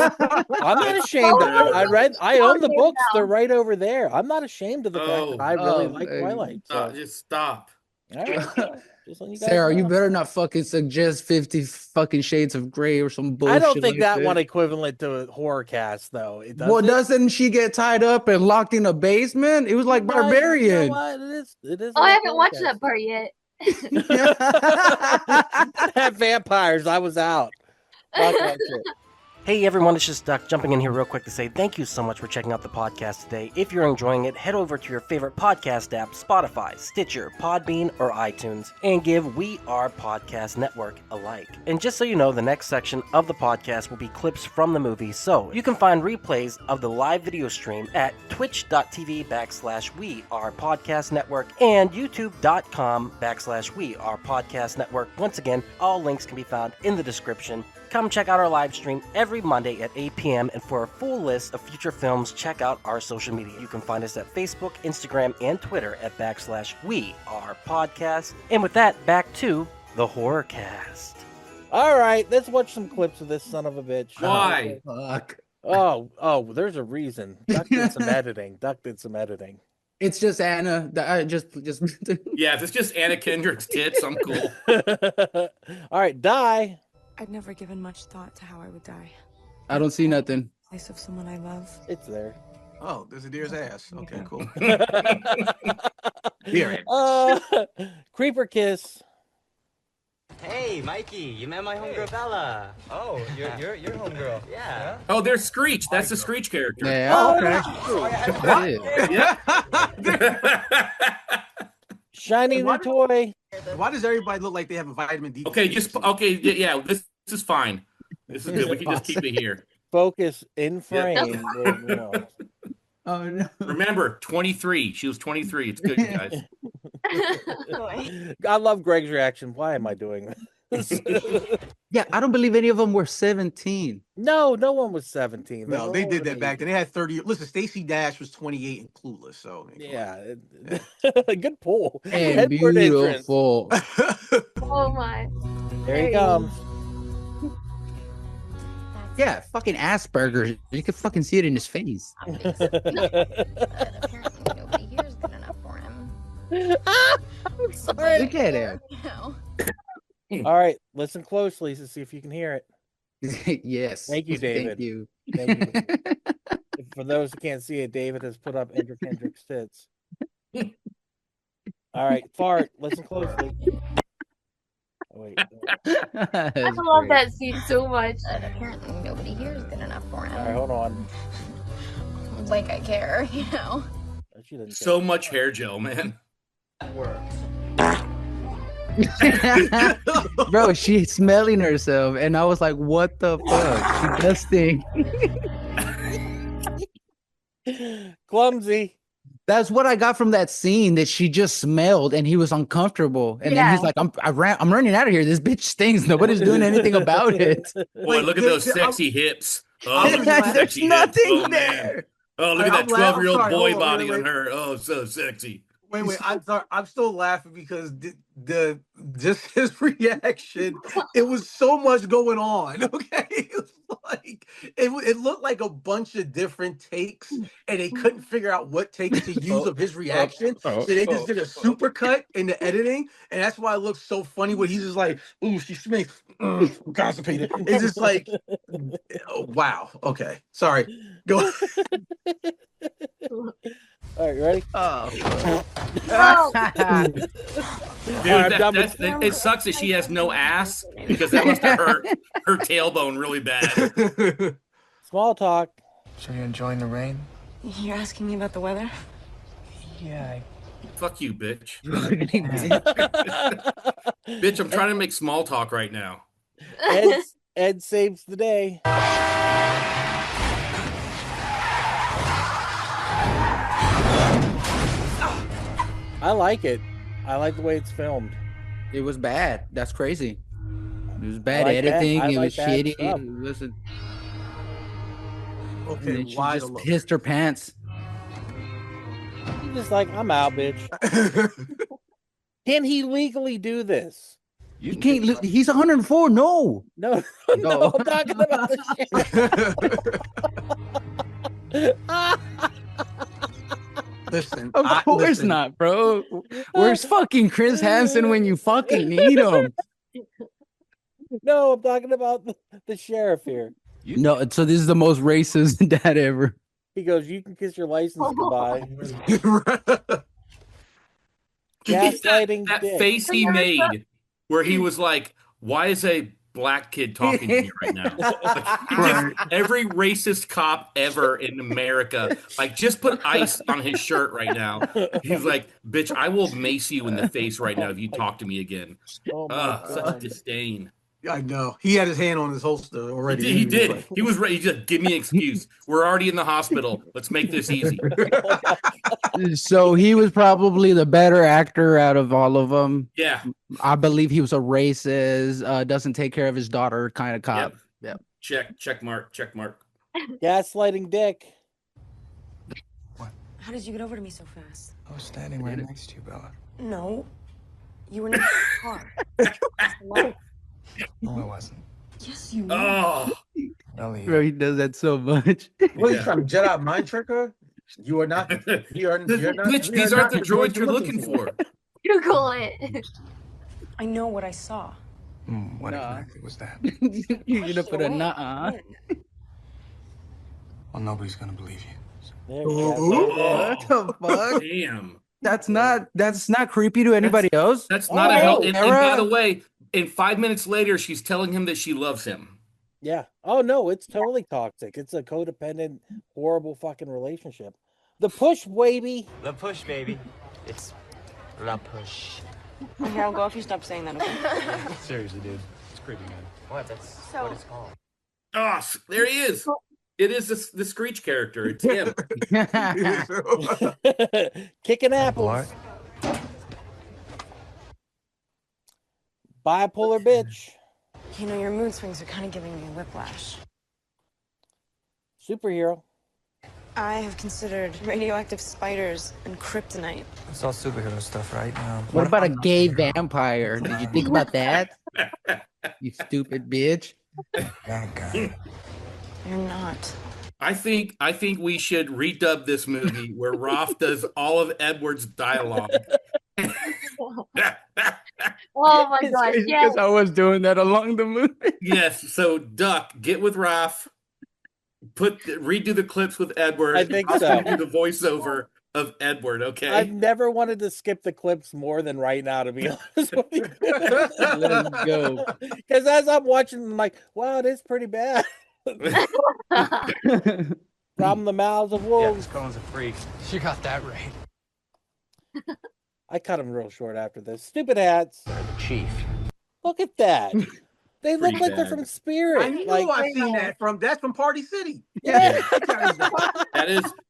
Speaker 3: I'm not ashamed of it. I own the books. They're right over there. I'm not ashamed of the fact that I really like Twilight. So.
Speaker 7: Just stop.
Speaker 3: All right. Just letting you guys
Speaker 5: Sarah,
Speaker 3: know.
Speaker 5: you better not fucking suggest 50 fucking Shades of Grey or some bullshit.
Speaker 3: I don't think
Speaker 5: like
Speaker 3: that
Speaker 5: this.
Speaker 3: one equivalent to a horror cast, though.
Speaker 5: Well, doesn't she get tied up and locked in a basement? It was like Barbarian.
Speaker 3: You know what? It is.
Speaker 4: Oh, I haven't watched that part yet.
Speaker 3: Had vampires. I was out. Fuck that shit.
Speaker 1: Hey everyone, it's just Duck jumping in here real quick to say thank you so much for checking out the podcast today. If you're enjoying it, head over to your favorite podcast app, Spotify, Stitcher, Podbean, or iTunes, and give We Are Podcast Network a like. And just so you know, the next section of the podcast will be clips from the movie, so you can find replays of the live video stream at twitch.tv/We Are Podcast Network and youtube.com/We Are Podcast Network. Once again, all links can be found in the description. Come check out our live stream every Monday at 8 p.m. And for a full list of future films, check out our social media. You can find us at Facebook, Instagram, and Twitter at /We Are Podcast. And with that, back to the Horrorcast.
Speaker 3: All right, let's watch some clips of this son of a bitch.
Speaker 7: Why?
Speaker 5: Fuck.
Speaker 3: Oh, there's a reason. Duck did some editing.
Speaker 5: It's just Anna. Just.
Speaker 7: Yeah, if it's just Anna Kendrick's tits, I'm cool.
Speaker 3: All right, die.
Speaker 10: I'd never given much thought to how I would die.
Speaker 5: I don't see nothing.
Speaker 10: Place of someone I love.
Speaker 3: It's there.
Speaker 6: Oh, there's a deer's ass. Okay, cool.
Speaker 3: Deer. Creeper kiss.
Speaker 11: Hey, Mikey, you met my homegirl Bella. Oh, you're homegirl. Yeah.
Speaker 7: Oh, there's Screech. That's the Screech character.
Speaker 5: Yeah.
Speaker 3: Shiny new toy.
Speaker 6: Why does everybody look like they have a vitamin D?
Speaker 7: Okay, yeah. This is fine. This is good. We can just keep it here.
Speaker 3: Focus in frame.
Speaker 5: Oh no!
Speaker 7: Remember, 23. She was 23. It's good, you guys.
Speaker 3: I love Greg's reaction. Why am I doing this?
Speaker 5: Yeah, I don't believe any of them were 17.
Speaker 3: No one was 17.
Speaker 6: No, they did that back then. They had 30. Listen, Stacey Dash was 28 and clueless. So
Speaker 3: yeah, good pull.
Speaker 5: And beautiful.
Speaker 4: Oh my!
Speaker 3: There he comes.
Speaker 5: Yeah, fucking Asperger's. You can fucking see it in his face.
Speaker 12: Apparently nobody here is good enough for him.
Speaker 3: I'm sorry.
Speaker 5: Look at him.
Speaker 3: All right, listen closely to see if you can hear it.
Speaker 5: Yes.
Speaker 3: Thank you, David.
Speaker 5: Thank you.
Speaker 3: Thank you. For those who can't see it, David has put up Andrew Kendrick's tits. All right, fart. Listen closely. Oh, wait.
Speaker 4: I love that scene so much.
Speaker 12: Apparently nobody here is good enough for him.
Speaker 3: All right, hold on.
Speaker 12: Like I care, you know.
Speaker 7: So much hair gel, man.
Speaker 5: Bro, she's smelling herself, and I was like, "What the fuck?" She does stink.
Speaker 3: Clumsy.
Speaker 5: That's what I got from that scene, that she just smelled and he was uncomfortable. And then he's like, I'm running out of here. This bitch stinks. Nobody's doing anything about it.
Speaker 7: Boy, look at those sexy hips. Oh, look at those
Speaker 5: There's
Speaker 7: sexy
Speaker 5: nothing
Speaker 7: hips. Oh,
Speaker 5: there.
Speaker 7: man. Oh, look at that 12-year-old boy body on her. Oh, so sexy.
Speaker 6: Wait. I'm sorry. I'm still laughing because the just his reaction. It was so much going on. Okay, it was like it looked like a bunch of different takes, and they couldn't figure out what takes to use of his reaction. So they just did a super cut in the editing, and that's why it looks so funny. When he's just like, "Ooh, she smells constipated." It's just like, oh, wow. Okay, sorry. Go.
Speaker 3: All right, ready?
Speaker 7: Dude,
Speaker 3: right,
Speaker 7: it sucks that she has no ass because that must have hurt her tailbone really bad.
Speaker 3: Small talk.
Speaker 9: So you're enjoying the rain?
Speaker 10: You're asking me about the weather?
Speaker 9: Yeah.
Speaker 7: Fuck you, bitch. Bitch, I'm trying to make small talk right now.
Speaker 3: Ed saves the day. I like it. I like the way it's filmed.
Speaker 5: It was bad. That's crazy. It was bad
Speaker 3: like
Speaker 5: editing.
Speaker 3: that.
Speaker 5: It
Speaker 3: like
Speaker 5: was
Speaker 3: that
Speaker 5: shitty.
Speaker 3: stuff.
Speaker 5: Listen,
Speaker 6: Okay,
Speaker 5: and she
Speaker 6: why
Speaker 5: just pissed her pants.
Speaker 3: He's just like, I'm out, bitch. Can he legally do this?
Speaker 5: You can't. He's 104. No.
Speaker 3: No, no, I'm talking about the shit.
Speaker 6: Listen,
Speaker 5: Of course not, bro. Where's fucking Chris Hansen when you fucking need him?
Speaker 3: No, I'm talking about the sheriff here.
Speaker 5: No, so this is the most racist dad ever.
Speaker 3: He goes, "You can kiss your license goodbye."
Speaker 7: That
Speaker 3: Gaslighting dick.
Speaker 7: face he made where he was like, why is a black kid talking to me right now? Like, every racist cop ever in America, like, just put ice on his shirt right now. He's like, bitch, I will mace you in the face right now if you talk to me again.
Speaker 3: Oh my
Speaker 7: Such
Speaker 3: God.
Speaker 7: disdain.
Speaker 6: I know. He had his hand on his holster already.
Speaker 7: He did. He was ready. He just give me an excuse. We're already in the hospital. Let's make this easy.
Speaker 5: So he was probably the better actor out of all of them.
Speaker 7: Yeah.
Speaker 5: I believe he was a racist, doesn't take care of his daughter kind of cop.
Speaker 7: Yep. Check mark.
Speaker 3: Gaslighting dick.
Speaker 10: How did you get over to me so fast?
Speaker 9: I was standing right next to you, Bella.
Speaker 10: No. You were next to the car. Hello?
Speaker 9: No, I wasn't.
Speaker 10: Yes, you were.
Speaker 7: Oh,
Speaker 9: Elliot.
Speaker 5: Bro, he does that so much.
Speaker 6: What are you trying to Jedi mind trick her? You are not. You're not.
Speaker 7: Bitch, these aren't the droids you're looking for.
Speaker 4: Google it.
Speaker 10: I know what I saw.
Speaker 9: What exactly was that?
Speaker 5: You're gonna put a nuh-uh.
Speaker 9: Well, nobody's gonna believe you.
Speaker 3: There you go.
Speaker 5: What the fuck?
Speaker 7: Damn.
Speaker 5: That's not creepy to anybody else.
Speaker 7: That's not a hell. And by
Speaker 5: Sarah?
Speaker 7: the way, and 5 minutes later, she's telling him that she loves him.
Speaker 3: Yeah. Oh no, it's totally toxic. It's a codependent, horrible fucking relationship. The push, baby.
Speaker 11: The push, baby. It's la push.
Speaker 10: Okay, I'll go if you stop saying that, okay?
Speaker 11: Seriously, dude. It's creepy, man. What? That's what it's called.
Speaker 7: Oh, there he is. It is the Screech character. It's him.
Speaker 3: Kicking apples. Bipolar bitch.
Speaker 10: You know, your mood swings are kind of giving me a whiplash.
Speaker 3: Superhero.
Speaker 10: I have considered radioactive spiders and kryptonite.
Speaker 9: It's all superhero stuff, right?
Speaker 5: What about a gay vampire? Did you think about that? You stupid bitch.
Speaker 9: That guy.
Speaker 10: You're not.
Speaker 7: I think we should redub this movie where Roth does all of Edward's dialogue.
Speaker 4: Oh my god! Yes.
Speaker 5: Because I was doing that along the movie.
Speaker 7: Yes. So Duck, get with Roth. Redo the clips with Edward.
Speaker 3: I think
Speaker 7: I'll
Speaker 3: so.
Speaker 7: do the voiceover of Edward. Okay.
Speaker 3: I've never wanted to skip the clips more than right now, to be honest with you.
Speaker 5: Let's go.
Speaker 3: Because as I'm watching, I'm like, wow, it is pretty bad. From the mouths of
Speaker 11: Yeah,
Speaker 3: wolves.
Speaker 11: this Cohen's a freak.
Speaker 9: You got that right.
Speaker 3: I cut them real short after this. Stupid hats.
Speaker 11: The chief.
Speaker 3: Look at that. They look
Speaker 7: Pretty
Speaker 3: like they're
Speaker 7: bad.
Speaker 3: from Spirit.
Speaker 6: I knew
Speaker 3: like,
Speaker 6: I seen that from. That's from Party City.
Speaker 3: yeah.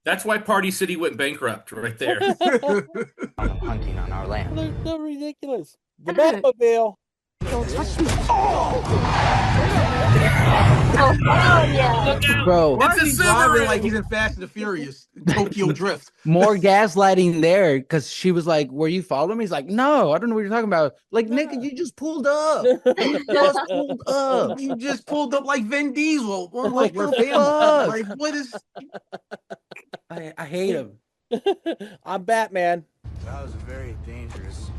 Speaker 7: That's why Party City went bankrupt right there.
Speaker 11: Hunting on our land.
Speaker 3: They're so ridiculous. The Batmobile.
Speaker 10: Don't touch me.
Speaker 4: Oh yeah.
Speaker 5: Bro,
Speaker 6: Why
Speaker 7: It's
Speaker 6: is
Speaker 7: a
Speaker 6: he driving
Speaker 7: Subaru.
Speaker 6: like he's in Fast and the Furious, Tokyo Drift?
Speaker 5: more gaslighting there because she was like, "Were you following me?" He's like, "No, I don't know what you're talking about." Like, nigga, you just pulled up. You just pulled up.
Speaker 6: You just pulled up like Vin Diesel. I'm
Speaker 5: Like,
Speaker 6: like, we're
Speaker 5: the
Speaker 6: family.
Speaker 5: fuck?
Speaker 6: Like, what is?
Speaker 5: I hate him.
Speaker 3: I'm Batman.
Speaker 13: That was very dangerous.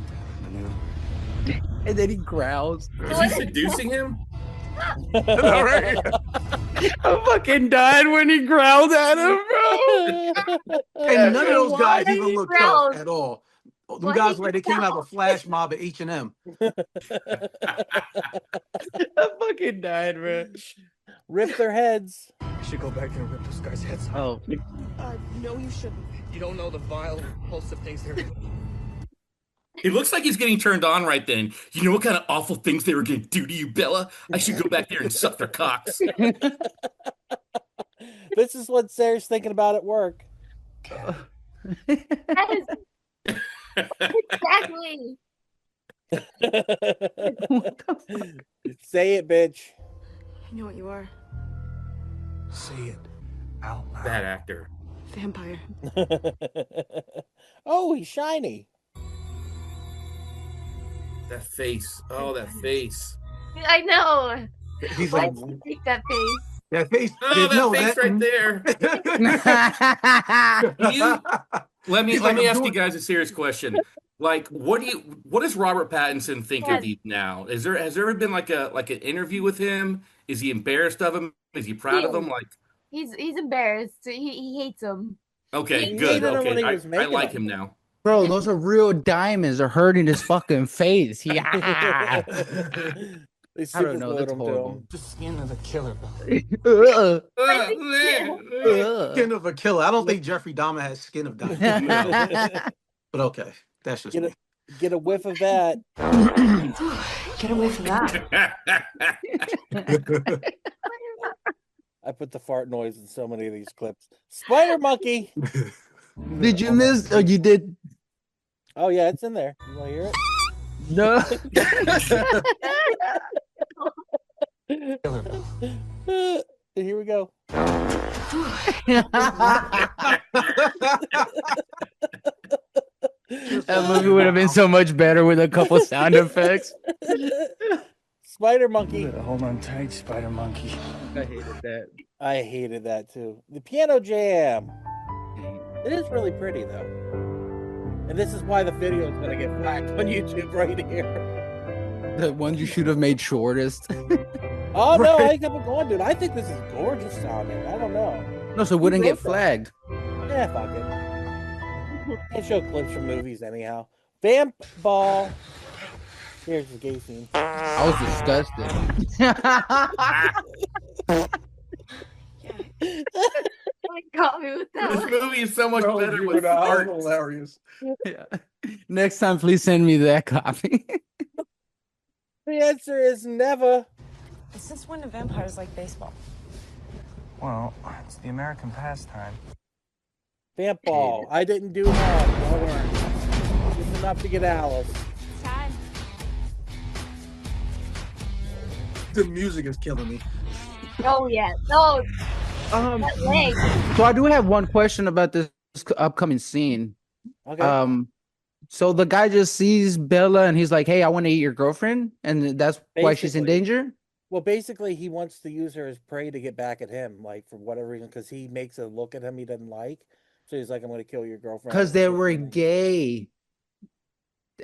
Speaker 5: And then he growls.
Speaker 7: Is he seducing him?
Speaker 6: Right?
Speaker 5: I fucking died when he growled at him, bro.
Speaker 6: And none of those guys
Speaker 4: Why
Speaker 6: even
Speaker 4: he
Speaker 6: look
Speaker 4: growls?
Speaker 6: tough at all. Them
Speaker 4: Why
Speaker 6: guys
Speaker 4: he
Speaker 6: like they came out of a
Speaker 4: growls?
Speaker 6: flash mob at H&M.
Speaker 5: I fucking died, bro.
Speaker 3: Rip their heads.
Speaker 13: We should go back there and rip those guys' heads off.
Speaker 5: Oh,
Speaker 10: No, you shouldn't.
Speaker 13: You don't know the vile, repulsive things they're doing.
Speaker 7: It looks like he's getting turned on right then. You know what kind of awful things they were going to do to you, Bella? I should go back there and suck their cocks.
Speaker 3: This is what Sarah's thinking about at work.
Speaker 4: That is exactly.
Speaker 3: Say it, bitch.
Speaker 10: I know what you are.
Speaker 13: Say it out loud.
Speaker 7: Bad actor.
Speaker 10: Vampire.
Speaker 3: Oh, he's shiny.
Speaker 7: That face. Oh, that face.
Speaker 4: I know.
Speaker 6: He's
Speaker 4: Why
Speaker 6: like,
Speaker 4: did you take that face?
Speaker 6: that face.
Speaker 7: Oh, that
Speaker 6: no,
Speaker 7: face right there. Let me
Speaker 6: He's like, I'm
Speaker 7: ask you
Speaker 6: doing-
Speaker 7: guys a serious question. Like, what does Robert Pattinson think of these now? Has there ever been like an interview with him? Is he embarrassed of him? Is he proud of him? Like,
Speaker 4: He's embarrassed. He hates him.
Speaker 7: okay,
Speaker 3: He
Speaker 7: good.
Speaker 3: hated him when
Speaker 7: Okay,
Speaker 3: he was
Speaker 7: I
Speaker 3: making
Speaker 7: like
Speaker 3: them.
Speaker 7: him now.
Speaker 5: bro, those are real diamonds. They're hurting his fucking face. Yeah.
Speaker 3: They
Speaker 5: I don't
Speaker 3: super
Speaker 5: know.
Speaker 3: glued
Speaker 5: That's
Speaker 3: him to
Speaker 5: horrible.
Speaker 3: him.
Speaker 13: The skin of the killer, Bella.
Speaker 6: Skin of a killer. I don't think Jeffrey Dahmer has skin of diamond. But okay, that's just me.
Speaker 3: Get a whiff of that.
Speaker 10: Get away from that.
Speaker 3: I put the fart noise in so many of these clips. Spider monkey.
Speaker 5: Did you miss? Oh, you did.
Speaker 3: Oh yeah, it's in there. You want to hear it?
Speaker 5: No.
Speaker 13: Killer, Bella.
Speaker 3: Here we go.
Speaker 5: That movie would have been so much better with a couple sound effects.
Speaker 3: Spider monkey.
Speaker 13: Hold on tight, Spider Monkey.
Speaker 5: I hated that.
Speaker 3: I hated that too. The piano jam. It is really pretty though. And this is why the video is gonna get flagged on YouTube right here.
Speaker 5: The one you should have made shortest.
Speaker 3: Oh no, I kept it going, dude. I think this is gorgeous sounding. I don't know.
Speaker 5: No, so it wouldn't
Speaker 3: Who
Speaker 5: get
Speaker 3: wrote that?
Speaker 5: flagged.
Speaker 3: Yeah, fuck it. Can't show clips from movies anyhow. Vamp ball. Here's the gay scene.
Speaker 5: I was disgusted.
Speaker 4: Like, got me with that
Speaker 7: This
Speaker 4: one.
Speaker 7: movie is so much
Speaker 6: Oh,
Speaker 7: better
Speaker 6: dude,
Speaker 7: with
Speaker 6: that was
Speaker 7: art.
Speaker 6: hilarious.
Speaker 5: Yeah. Next time, please send me that copy.
Speaker 3: The answer is never.
Speaker 10: Since when do vampires like baseball?
Speaker 13: Well, it's the American pastime.
Speaker 3: Vamp ball. I didn't do enough. Don't worry. Just enough to get Alice.
Speaker 4: Time.
Speaker 6: The music is killing me.
Speaker 4: Oh yeah. No,
Speaker 5: Um,
Speaker 4: that leg.
Speaker 5: so I do have one question about this upcoming scene.
Speaker 3: Okay.
Speaker 5: So the guy just sees Bella and he's like, "Hey, I want to eat your girlfriend," and that's why she's in
Speaker 3: Basically.
Speaker 5: danger.
Speaker 3: Well, basically, he wants to use her as prey to get back at him, like for whatever reason, because he makes a look at him he doesn't like. So he's like, "I'm going to kill your girlfriend."
Speaker 5: Because they were gay.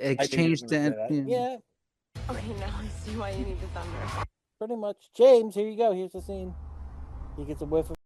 Speaker 3: I knew you were
Speaker 5: Exchanged
Speaker 3: gonna say
Speaker 5: that.
Speaker 3: that. Yeah,
Speaker 10: Okay, now I see why you need the thunder.
Speaker 3: pretty much. James, here you go. Here's the scene. He gets a whiff of